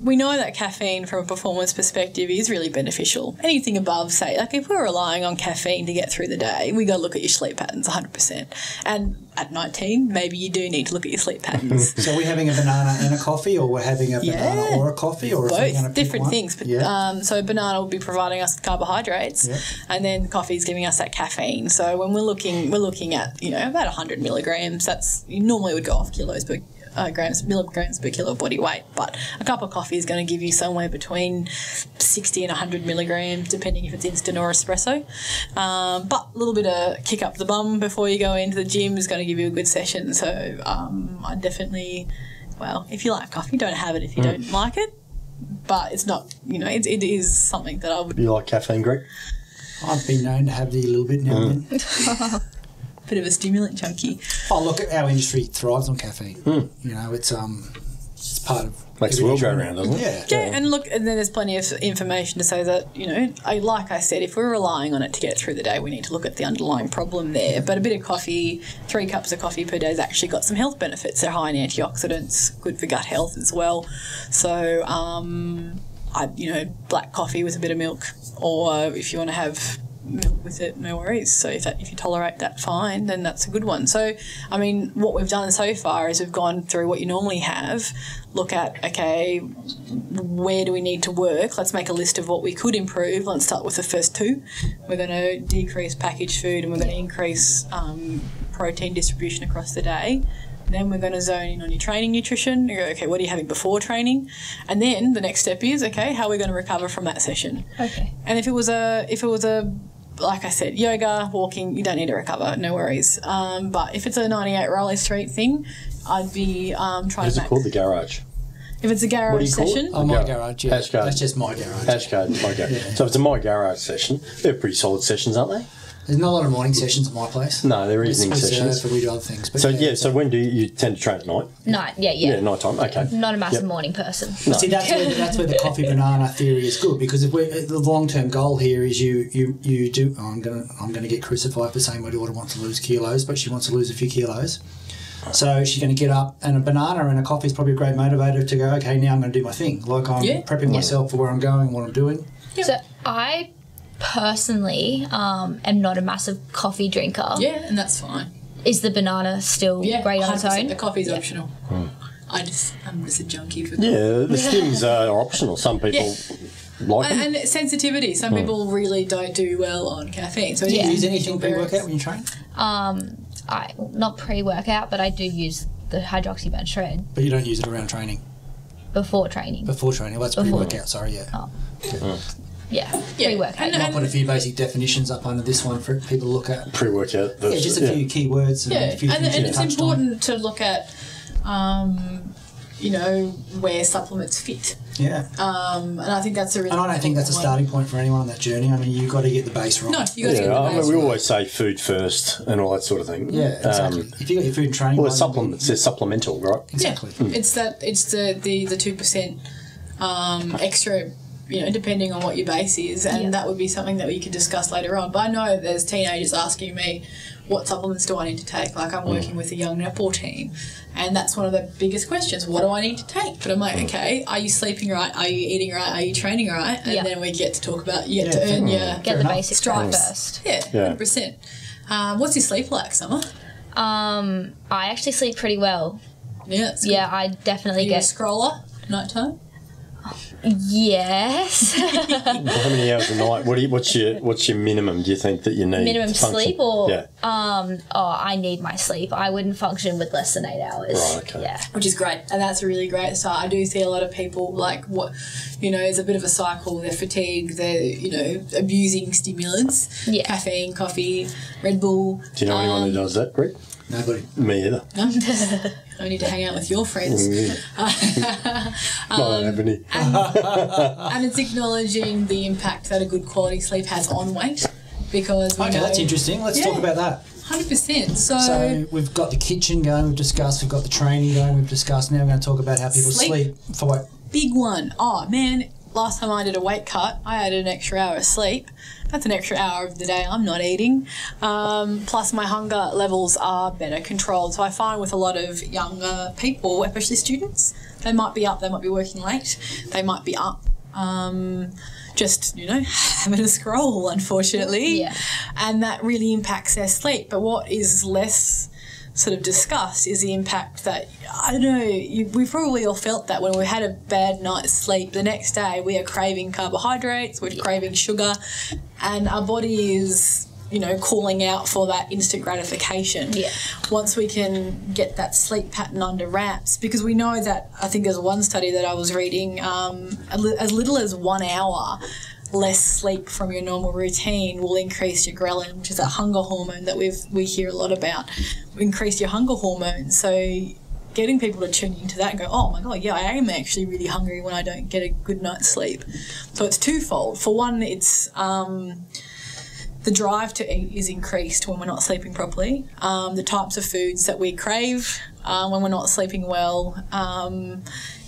We know that caffeine from a performance perspective is really beneficial. Anything above, say, like if we're relying on caffeine to get through the day, we got to look at your sleep patterns 100%. And at 19, maybe you do need to look at your sleep patterns. So we're having a banana and a coffee, or we're having a banana or a coffee, or both different things. But so banana will be providing us with carbohydrates, and then coffee is giving us that caffeine. So when we're looking at about 100 milligrams. That's you normally would go off milligrams per kilo of body weight, but a cup of coffee is going to give you somewhere between 60 and 100 milligrams, depending if it's instant or espresso. But a little bit of kick up the bum before you go into the gym is going to give you a good session. So I definitely, if you like coffee, don't have it if you don't like it. But it's not, it is something that I would. You like caffeine, Greg? I've been known to have the little bit now and then. Bit of a stimulant junkie. Oh, look, our industry thrives on caffeine. It's part of... Makes the world go around, doesn't it? Yeah, and look, and then there's plenty of information to say that, like I said, if we're relying on it to get through the day, we need to look at the underlying problem there. But a bit of coffee, 3 cups of coffee per day has actually got some health benefits. They're high in antioxidants, good for gut health as well. So, black coffee with a bit of milk, or if you want to have milk with it, no worries. So if you tolerate that, fine, then that's a good one. So I mean, what we've done so far is we've gone through what you normally have, look at, okay, where do we need to work? Let's make a list of what we could improve. Let's start with the first 2. We're going to decrease packaged food and we're going to increase protein distribution across the day. Then we're going to zone in on your training nutrition. You go, okay, what are you having before training? And then the next step is, okay, how are we going to recover from that session? Okay. And if it was a like I said, yoga, walking, you don't need to recover, no worries. But if it's a 98 Raleigh Street thing, I'd be trying to... What is it called? The garage? If it's a garage session... Oh, my garage, yeah. Hash card. That's just my garage. Hash card, my garage. Yeah. So if it's a my garage session, they're pretty solid sessions, aren't they? There's not a lot of morning sessions at my place. No, they're evening sessions. We do other things. But so when do you tend to train at night? Night, yeah. Yeah, night time, okay. Not a massive morning person. No. See, that's where the coffee banana theory is good, because if the long-term goal here is you do... Oh, I'm gonna get crucified for saying my daughter wants to lose kilos, but she wants to lose a few kilos. So she's going to get up, and a banana and a coffee is probably a great motivator to go, okay, now I'm going to do my thing. Like I'm prepping myself for where I'm going, what I'm doing. Yep. So I personally am not a massive coffee drinker. Yeah, and that's fine. Is the banana still great on its own? The coffee's optional. I'm just a junkie for coffee. Yeah, the skims are optional. Some people like them. And sensitivity. Some people really don't do well on caffeine. So Do you Yeah. use anything pre-workout when you train? I not pre-workout, but I do use the hydroxyburn shred But you don't use it around training? before training. Before training? Well, that's pre-workout, sorry, yeah. Yeah, pre-workout. I might put a few basic definitions up under this one for people to look at. Pre-workout. Yeah, just a few keywords and a few things and you it's touched important to look at, you know, where supplements fit. Yeah. And I think that's a really And I don't think that's a starting point for anyone on that journey. I mean, you've got to get the base right. No, you got to get the I base. mean, we always say food first and all that sort of thing. Yeah, exactly. If you got your food and training, Well, right, it's supplements. They're supplemental, right? Exactly. It's the 2% extra, you know, depending on what your base is, and that would be something that we could discuss later on. But I know there's teenagers asking me, what supplements do I need to take? Like, I'm working with a young netball team, and that's one of the biggest questions. What do I need to take? But I'm like, okay, are you sleeping right? Are you eating right? Are you training right? And then we get to talk about you have to earn your Get the basics right stripes. first. Yeah, 100%. What's your sleep like, Summer? I actually sleep pretty well. Yeah, it's good. Yeah, I definitely Are you a get. scroller nighttime? Yes. How many hours a night? What's your minimum? Do you think that you need? Minimum to function? sleep or Yeah. I need my sleep. I wouldn't function with less than 8 hours. Right, okay. Yeah. Which is great, and that's a really great start. I do see a lot of people, like, what, you know, it's a bit of a cycle. They're fatigued, they're, you know, abusing stimulants, caffeine, coffee, Red Bull. Do you know anyone who does that, Greg? Nobody. Me either. I need to hang out with your friends. I don't have any. And it's acknowledging the impact that a good quality sleep has on weight, because we Okay, know, that's interesting. Let's talk about that. 100%. So we've got the kitchen going, we've discussed, we've got the training going, we've discussed. Now we're going to talk about how people sleep for what? Big one. Oh, man, last time I did a weight cut, I added an extra hour of sleep. That's an extra hour of the day I'm not eating. Plus my hunger levels are better controlled. So I find with a lot of younger people, especially students, they might be up, they might be working late, they might be up just, you know, having a scroll, unfortunately. Yeah. And that really impacts their sleep. But what is less sort of discussed is the impact that, I don't know, we've probably all felt that when we had a bad night's sleep, the next day we are craving carbohydrates, we're craving sugar, and our body is, you know, calling out for that instant gratification. Yeah. Once we can get that sleep pattern under wraps, because we know that, I think there's one study that I was reading, as little as 1 hour less sleep from your normal routine will increase your ghrelin, which is that hunger hormone that we hear a lot about. Increase your hunger hormone. So getting people to tune into that and go, oh my God, yeah, I am actually really hungry when I don't get a good night's sleep. So it's twofold. For one, it's the drive to eat is increased when we're not sleeping properly. The types of foods that we crave when we're not sleeping well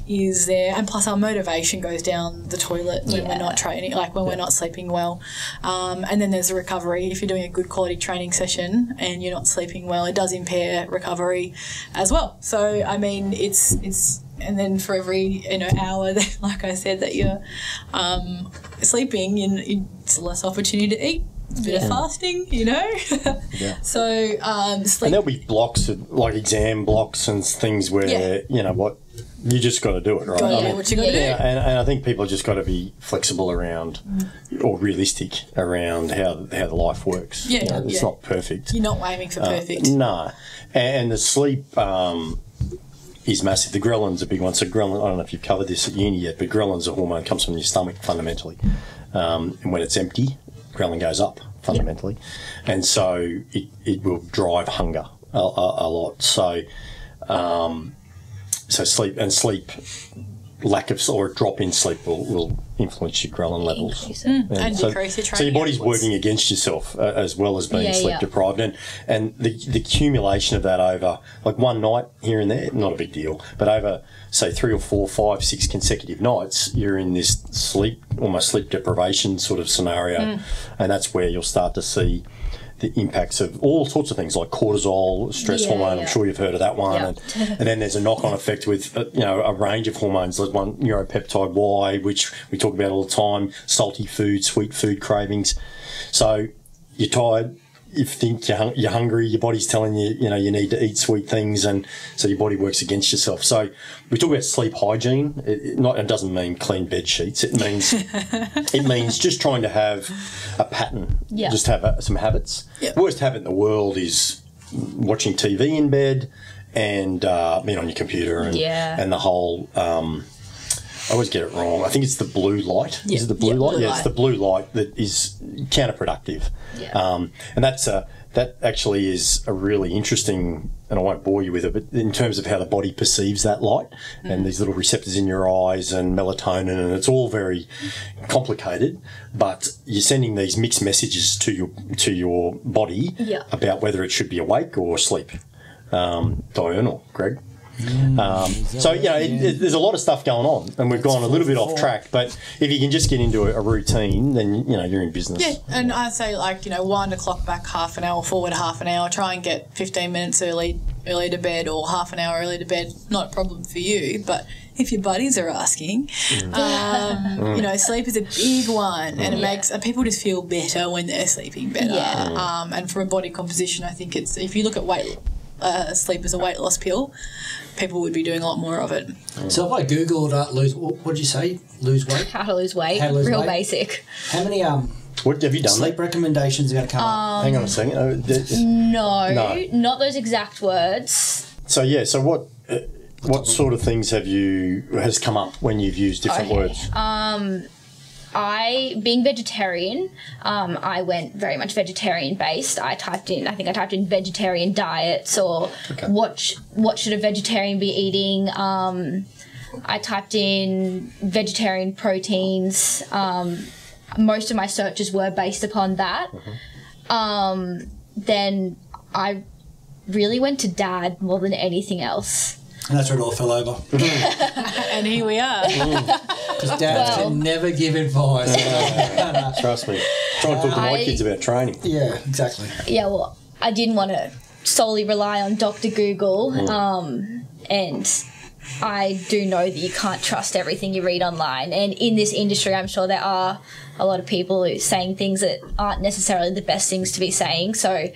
is there, and plus our motivation goes down the toilet when we're not training, like when we're not sleeping well. And then there's the recovery. If you're doing a good quality training session and you're not sleeping well, it does impair recovery as well. So I mean, it's and then for every, you know, hour that, like I said, that you're sleeping, it's less opportunity to eat. A bit of fasting, you know. So sleep. And there'll be blocks, like exam blocks and things where you know what, you just got to do it, right? Got to do what you got to do. And I think people just got to be flexible around, or realistic around how the life works. Yeah, You know, it's not perfect. You're not aiming for perfect. No, and the sleep is massive. The ghrelin's a big one. So ghrelin, I don't know if you've covered this at uni yet, but ghrelin's a hormone, comes from your stomach fundamentally, and when it's empty, ghrelin goes up fundamentally, and so it will drive hunger a lot. So so sleep lack of, or a drop in sleep will influence your ghrelin levels And decrease your training. So your body's outputs. working against yourself as well as being sleep deprived, and the accumulation of that over like one night here and there, not a big deal, but over say 3 or 4, 5, 6 consecutive nights, you're in this almost sleep deprivation sort of scenario, and that's where you'll start to see the impacts of all sorts of things like cortisol, stress hormone. I'm sure you've heard of that one, and then there's a knock-on effect with a range of hormones. There's one, neuropeptide Y, which we talk about all the time. Salty food, sweet food cravings. So you're tired, you think you're hungry, your body's telling you, you need to eat sweet things, and so your body works against yourself. So we talk about sleep hygiene. It doesn't mean clean bed sheets. It means just trying to have a pattern. Yeah. Just have some habits. Yep. The worst habit in the world is watching TV in bed and being on your computer and the whole. I always get it wrong. I think it's the blue light. Yeah. Is it the blue light? Blue Yeah, light. it's the blue light that is counterproductive. Yeah. And that actually is a really interesting, and I won't bore you with it, but in terms of how the body perceives that light and these little receptors in your eyes and melatonin, and it's all very complicated, but you're sending these mixed messages to your body about whether it should be awake or asleep. Diurnal, Greg. So there's a lot of stuff going on, and we've gone a little bit off track. But if you can just get into a routine, then you're in business. Yeah, and I say wind the clock back half an hour, forward half an hour. Try and get 15 minutes early to bed, or half an hour early to bed. Not a problem for you, but if your buddies are asking, sleep is a big one, and it makes people just feel better when they're sleeping better. Yeah. And from a body composition, I think it's, if you look at sleep as a weight loss pill, people would be doing a lot more of it. So if I googled what did you say? Lose weight? How to lose weight. How to lose Real weight. Basic. How many What have you done? sleep recommendations are going to come up? Hang on a second. No, not those exact words. So what sort of things has come up when you've used different words? Being vegetarian, I went very much vegetarian based. I typed in vegetarian diets, or what should a vegetarian be eating. I typed in vegetarian proteins. Most of my searches were based upon that. Then I really went to Dad more than anything else. And that's where it all fell over. And here we are. Because dads can never give advice. Trust me. Try and talk to my kids about training. Yeah, exactly. Yeah, well, I didn't want to solely rely on Dr. Google, and I do know that you can't trust everything you read online. And in this industry, I'm sure there are a lot of people who are saying things that aren't necessarily the best things to be saying. So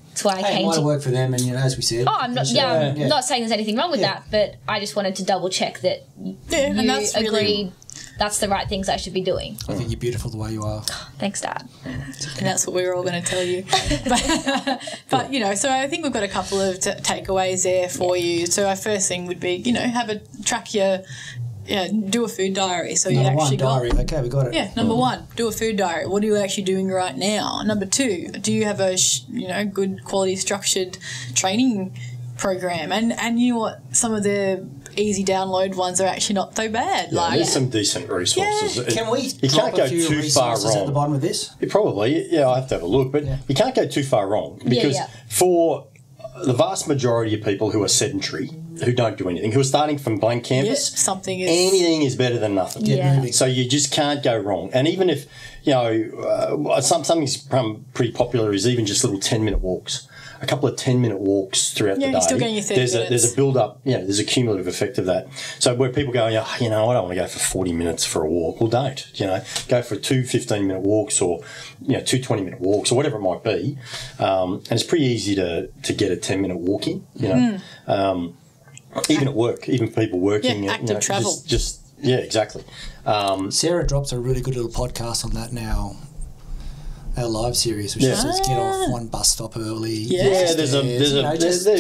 that's why I came it might to work for them, and as we said. Oh, I'm not saying there's anything wrong with that, but I just wanted to double check that you and that's agreed really, that's the right things I should be doing. I think you're beautiful the way you are. Thanks, Dad. and that's what we were all going to tell you. But so I think we've got a couple of takeaways there for you. So our first thing would be, do a food diary. So Number you actually diary. Okay, we got it. Yeah, number one, do a food diary. What are you actually doing right now? Number two, do you have a good quality structured training program? And you know what? Some of the easy download ones are actually not so bad. There's some decent resources. Yeah. Can we you drop can't go a few too far resources wrong at the bottom of this? Probably, I have to have a look, but you can't go too far wrong because for the vast majority of people who are sedentary, who don't do anything, who are starting from blank canvas, anything is better than nothing. So you just can't go wrong. And even if, something's become pretty popular is even just little 10-minute walks. A couple of 10-minute walks throughout the day. You're still getting your 30 minutes. There's a build-up, there's a cumulative effect of that. So where people go, I don't want to go for 40 minutes for a walk. Well, don't. Go for 2 15-minute walks or, 2 20-minute walks or whatever it might be. And it's pretty easy to get a 10-minute walk in, even at work, even for people working. Active travel. Exactly. Sarah drops a really good little podcast on that now. Our live series, which says get off one bus stop early. There's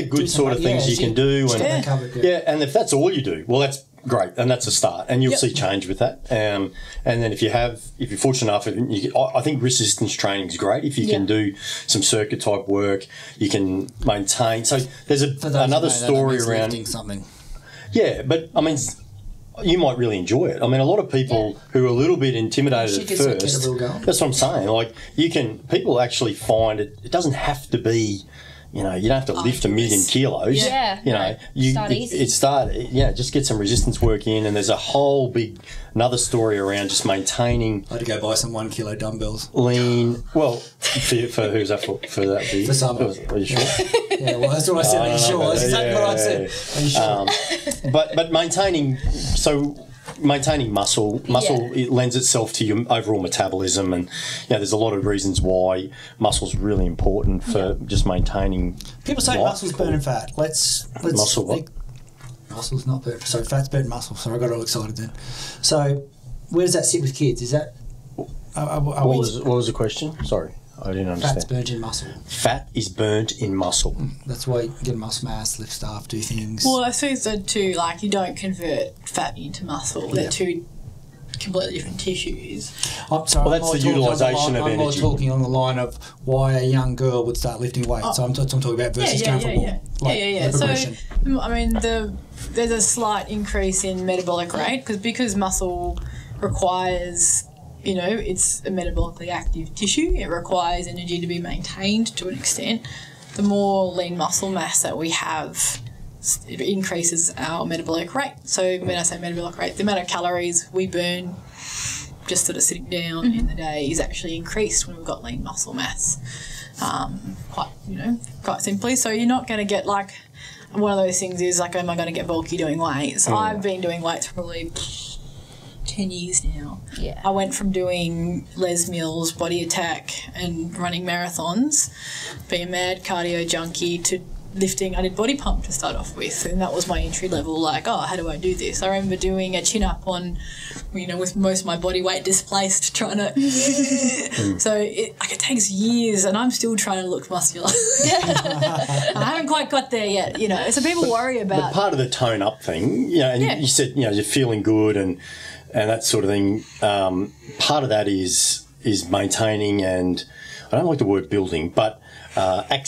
good sort of things you can do, and if that's all you do, well, that's great, and that's a start, and you'll see change with that. And then if you're fortunate enough, I think resistance training is great. If you can do some circuit type work, you can maintain. So there's another story around lifting something. Yeah, but I mean, you might really enjoy it. I mean, a lot of people who are a little bit intimidated at first, that's what I'm saying. Like, people actually find it doesn't have to be, you don't have to lift 1 million kilos. Start easy. Just get some resistance work in, and there's a whole another story around just maintaining. I had to go buy some 1 kilo dumbbells. Lean. Well, for who's that for? For that? For some. Are you sure? Yeah, well, that's what I said. Are you sure? That's exactly what I said. Are you sure? But maintaining. So maintaining muscle it lends itself to your overall metabolism, and there's a lot of reasons why muscle's really important for just maintaining. People say muscles burn fat. Let's muscle what? Muscle's not burnt. So fat's burnt muscle. So I got all excited then. So where does that sit with kids? Is that what was the question? Sorry, I didn't understand. Fat's burnt in muscle. Fat is burnt in muscle. That's why you get muscle mass, lift stuff, do things. Well, I suppose the two, like, you don't convert fat into muscle. They're two completely different tissues. I'm sorry. Well, that's the utilisation of energy. I'm more talking on the line of why a young girl would start lifting weights. So I'm talking about versus going for more. The progression. So, I mean, there's a slight increase in metabolic rate because muscle requires, it's a metabolically active tissue. It requires energy to be maintained to an extent. The more lean muscle mass that we have, it increases our metabolic rate. So when I say metabolic rate, the amount of calories we burn just sort of sitting down in the day is actually increased when we've got lean muscle mass. Quite simply. So you're not going to get like, one of those things is like, am I going to get bulky doing weights? I've been doing weights for probably 10 years now. Yeah. I went from doing Les Mills, Body Attack and running marathons, being a mad cardio junkie, to lifting. I did body pump to start off with, and that was my entry level, like, how do I do this? I remember doing a chin up on, with most of my body weight displaced, trying to so it takes years, and I'm still trying to look muscular. I haven't quite got there yet, so people worry about. But part of the tone up thing, you said, you're feeling good and that sort of thing. Part of that is maintaining, and I don't like the word building, but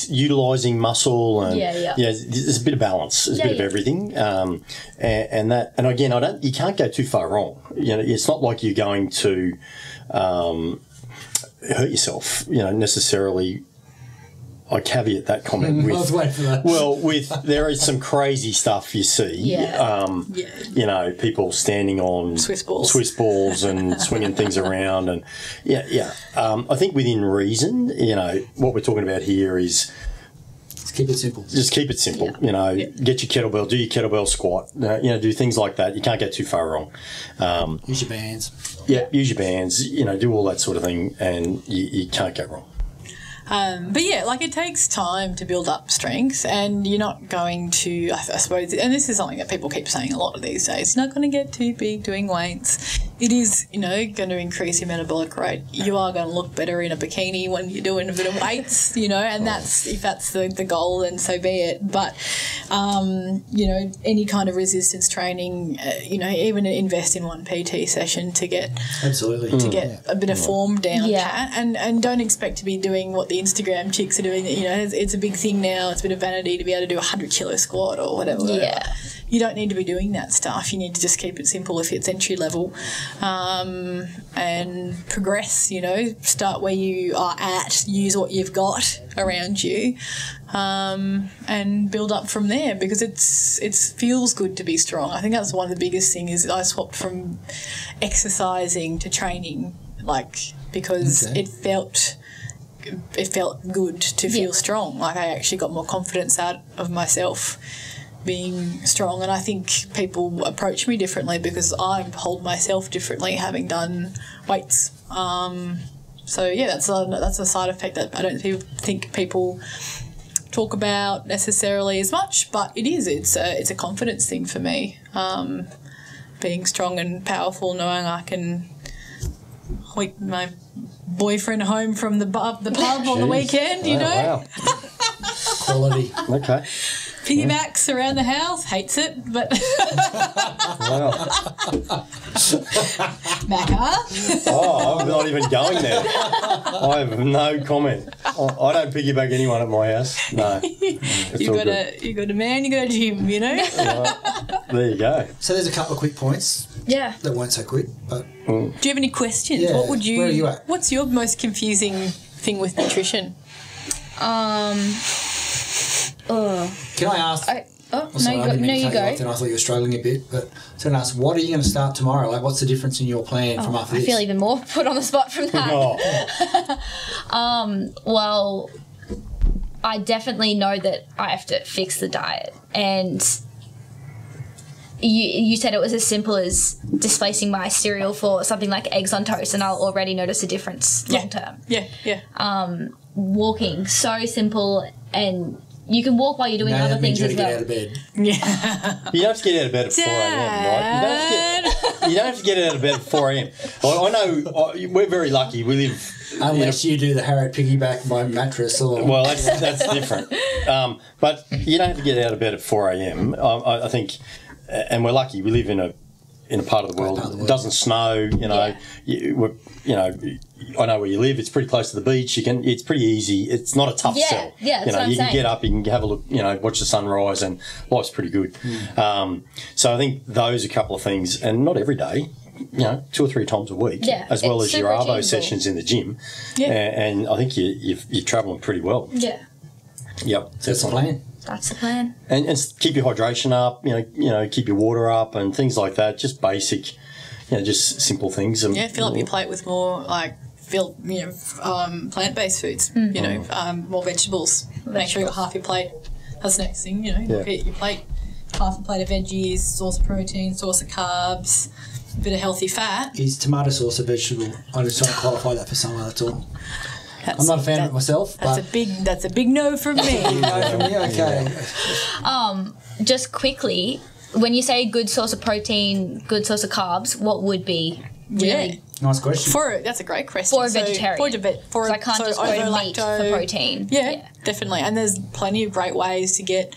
utilising muscle, and there's a bit of balance, there's a bit of everything, and again, you can't go too far wrong. It's not like you're going to hurt yourself, necessarily. I caveat that comment with, I was waiting for that. Well, there is some crazy stuff you see. People standing on Swiss balls and swinging things around, and I think within reason, what we're talking about here is just keep it simple. Just keep it simple. Get your kettlebell, do your kettlebell squat. Do things like that. You can't get too far wrong. Use your bands. Yeah, use your bands. Do all that sort of thing, and you can't go wrong. It takes time to build up strength, and you're not going to, I suppose, and this is something that people keep saying a lot of these days, you're not going to get too big doing weights. It is, going to increase your metabolic rate. You are going to look better in a bikini when you're doing a bit of weights, and if that's the goal, then so be it. But, any kind of resistance training, even invest in one PT session to get a bit of form down pat, and don't expect to be doing what the Instagram chicks are doing. It's a big thing now. It's a bit of vanity to be able to do a 100-kilo squat or whatever. You don't need to be doing that stuff. You need to just keep it simple if it's entry level, and progress. Start where you are at. Use what you've got around you, and build up from there, because it feels good to be strong. I think that's one of the biggest things. Is I swapped from exercising to training, because it felt good to feel strong. I actually got more confidence out of myself being strong, and I think people approach me differently because I hold myself differently having done weights. That's a side effect that I don't think people talk about necessarily as much, but it is. It's a confidence thing for me. Being strong and powerful, knowing I can hoik my boyfriend home from the pub on the weekend, Wow. Quality. Okay. Piggybacks around the house, hates it, but Macca. I'm not even going there. I have no comment. I don't piggyback anyone at my house. No. You got a man, you got a gym, There you go. So there's a couple of quick points. Yeah. That weren't so quick, but. Do you have any questions? Yeah. What would you? Where are you at? What's your most confusing thing with nutrition? Can I ask? You go. I thought you were struggling a bit, but so I ask, what are you going to start tomorrow? What's the difference in your plan from after this? I feel even more put on the spot from that. Well, I definitely know that I have to fix the diet, and you said it was as simple as displacing my cereal for something like eggs on toast, and I'll already notice a difference long term. Walking, so simple, and you can walk while you're doing other things as well. Get out of bed. You don't have to get out of bed at 4 a.m, right? You don't have to get out of bed at 4 a.m. I know we're very lucky. We live... Unless you do the Harriet piggyback by mattress or... Well, that's different. But you don't have to get out of bed at 4 a.m. I think, and we're lucky. We live in a part of the world that doesn't snow. You know, I know where you live. It's pretty close to the beach. It's pretty easy. It's not a tough sell. Yeah, you know, you can get up, you can have a look. You know, watch the sunrise, and life's pretty good. So I think those are a couple of things, and not every day. You know, 2 or 3 times a week, as well as your Arvo sessions in the gym. And I think you're travelling pretty well. Yep. That's the plan. That's the plan. And keep your hydration up. You know, keep your water up and things like that. Just basic, just simple things. Fill up your plate with more plant-based foods. More vegetables. Make sure you got half your plate. That's the next thing. Look at your plate. Half a plate of veggies, source of protein, source of carbs. Bit of healthy fat. Is tomato sauce a vegetable? I just trying to qualify that for someone, that's all. I'm not a fan of it myself. That's a big no from me. Okay. Just quickly, when you say good source of protein, good source of carbs, what would be really? Nice question. That's a great question. For a vegetarian. So I can't just go meat for protein. Yeah, definitely. And there's plenty of great ways to get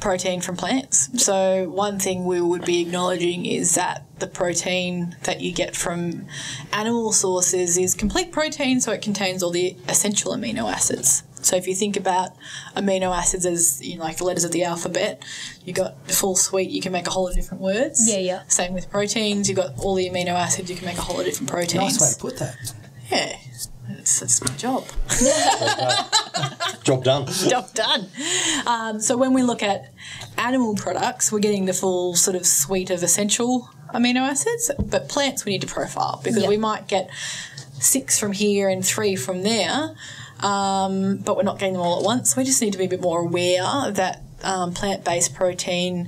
protein from plants. So one thing we would be acknowledging is that the protein that you get from animal sources is complete protein, so it contains all the essential amino acids. So if you think about amino acids as like the letters of the alphabet, you got the full suite, you can make a whole lot of different words. Yeah. Same with proteins, you've got all the amino acids, you can make a whole lot of different proteins. Nice way to put that. Yeah. That's my job. Job done. Job done. So when we look at animal products, we're getting the full sort of suite of essential amino acids, but plants we need to profile because we might get 6 from here and 3 from there, but we're not getting them all at once. We just need to be a bit more aware that plant-based protein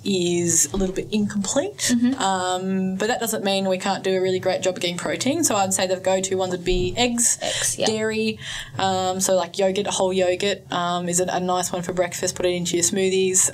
is a little bit incomplete, but that doesn't mean we can't do a really great job of getting protein. So I'd say the go-to ones would be eggs, dairy, so like yogurt, whole yogurt is a nice one for breakfast, put it into your smoothies.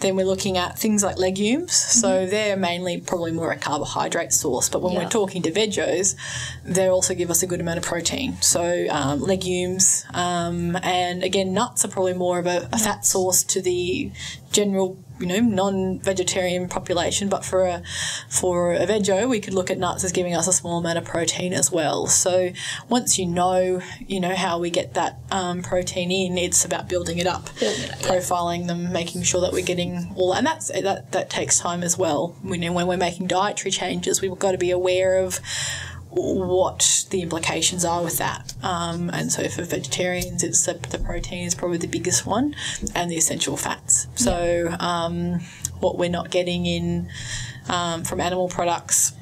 Then we're looking at things like legumes, so they're mainly probably more a carbohydrate source, but when we're talking to veggies, they also give us a good amount of protein. So legumes, and again, nuts are probably more of a fat source to the general, non-vegetarian population, but for a veggie, we could look at nuts as giving us a small amount of protein as well. So once you know how we get that protein in, it's about building it up, profiling them, making sure that we're getting all, and that takes time as well. When we're making dietary changes, we've got to be aware of what the implications are with that. And so for vegetarians, it's the protein is probably the biggest one, and the essential fats. So what we're not getting in from animal products,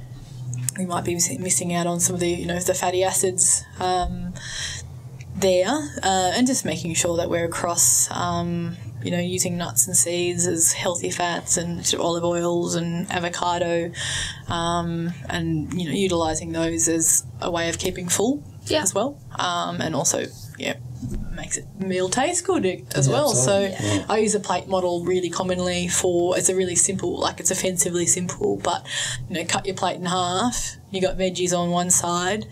we might be missing out on some of the the fatty acids there, and just making sure that we're across using nuts and seeds as healthy fats and sort of olive oils and avocado, and utilising those as a way of keeping full as well, and also makes it meal taste good as well. So I use a plate model really commonly it's a really simple, it's offensively simple, but cut your plate in half, you got veggies on one side,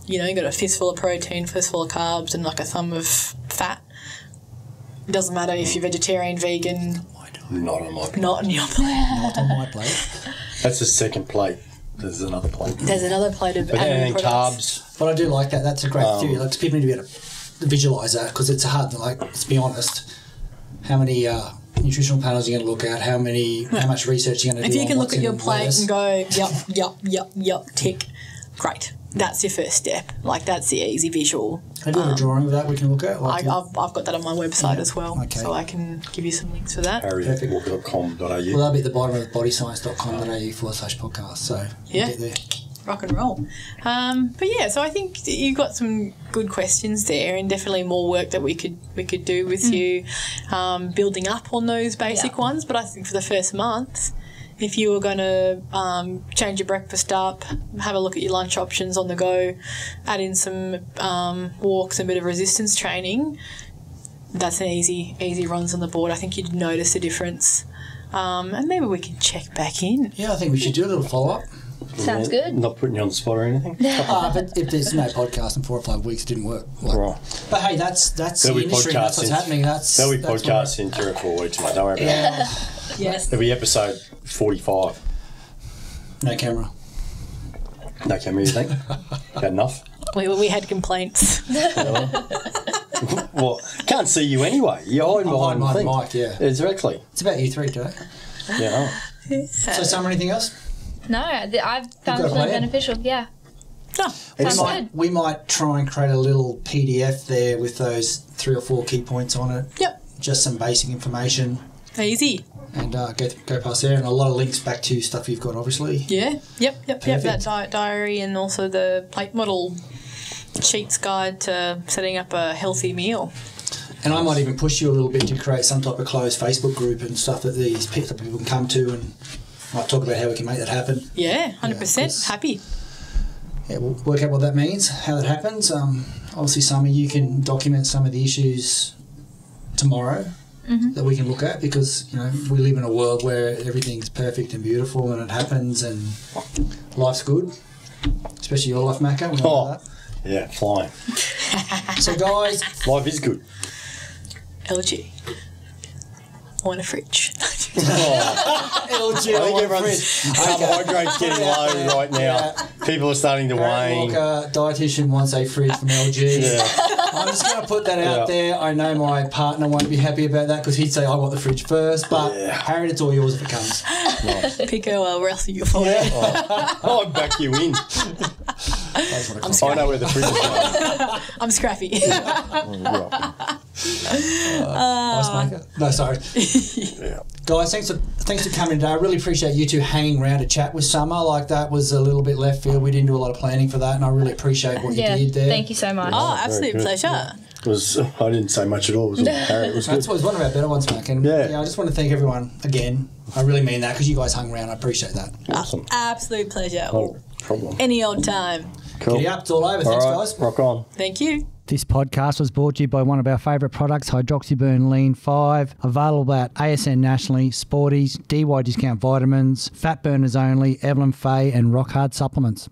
you got a fistful of protein, fistful of carbs, and like a thumb of fat. It doesn't matter if you're vegetarian, vegan. Not on my plate. Not on your plate. Not on my plate. That's the second plate. There's another plate. There's another plate of animal products. Carbs. But I do like that. That's a great theory. People need to be able to visualise that, because it's hard. Let's be honest. How many nutritional panels are you going to look at? How much research are you going to do? If you can look at your plate and go, yup, tick, great. That's your first step. That's the easy visual. Have you got a drawing of that we can look at? I've got that on my website as well, so I can give you some links for that. harrietwalker.com.au. Well, that'll be at the bottom of bodyscience.com.au/podcast, so you get there. rock and roll. But yeah, so I think you've got some good questions there, and definitely more work that we could do with you, building up on those basic ones. But I think for the first month, if you were going to change your breakfast up, have a look at your lunch options on the go, add in some walks and a bit of resistance training, that's an easy runs on the board. I think you'd notice a difference. And maybe we can check back in. Yeah, I think we should do a little follow-up. Sounds good. Not putting you on the spot or anything. But if there's no podcast in 4 or 5 weeks, it didn't work. Right. But hey, that's There'll the be industry. That's what's happening. There'll be podcasts in 3 or 4 weeks, mate. Don't worry about it. Yes. There'll be episode 45. No camera. No camera, you think? Got enough? We had complaints. Well, can't see you anyway. You're hiding behind the thing. mic, yeah. Exactly. It's about you three today. Yeah. So, Summer, anything else? No, I've found it got a really plan? beneficial. Yeah. We might try and create a little PDF there with those 3 or 4 key points on it. Yep. Just some basic information. Easy. And go past there, and a lot of links back to stuff you've got, obviously. Yeah. Yep. Perfect. That diary, and also the plate model sheets guide to setting up a healthy meal. And I might even push you a little bit to create some type of closed Facebook group and stuff that these people can come to, and might talk about how we can make that happen. Yeah, 100%. Happy. Yeah, we'll work out what that means, how that happens. Obviously, Summer, you can document some of the issues tomorrow that we can look at, because we live in a world where everything's perfect and beautiful and it happens and life's good, especially your life, Macca. We know that. Yeah, flying. So, guys, Life is good. LG. I want a fridge. LG, I think everyone's carbohydrates getting low right now. Yeah. People are starting to wane. Walker, dietitian wants a fridge from LG. Yeah. I'm just going to put that out there. I know my partner won't be happy about that because he'd say I want the fridge first, but Harriet, it's all yours if it comes. Nice. Pick her, I'll wrestle you for it. I'll back you in. I know where the fridge is going. I'm scrappy. Ice maker? No, sorry. Guys, thanks for coming today. I really appreciate you two hanging around to chat with Summer. Like, that was a little bit left field. We didn't do a lot of planning for that, and I really appreciate what you did there. Thank you so much. Oh, absolute pleasure. I didn't say much at all. It was all Harriet. It was good. That's one of our better ones, Mac. And I just want to thank everyone again. I really mean that, because you guys hung around. I appreciate that. Awesome. Absolute pleasure. No problem. Any old time. Cool. Giddy up, it's all over. Thanks, guys. Rock on. Thank you. This podcast was brought to you by one of our favourite products, Hydroxyburn Lean 5, available at ASN nationally, Sporties, DY Discount Vitamins, Fat Burners Only, Evelyn Faye and Rock Hard Supplements.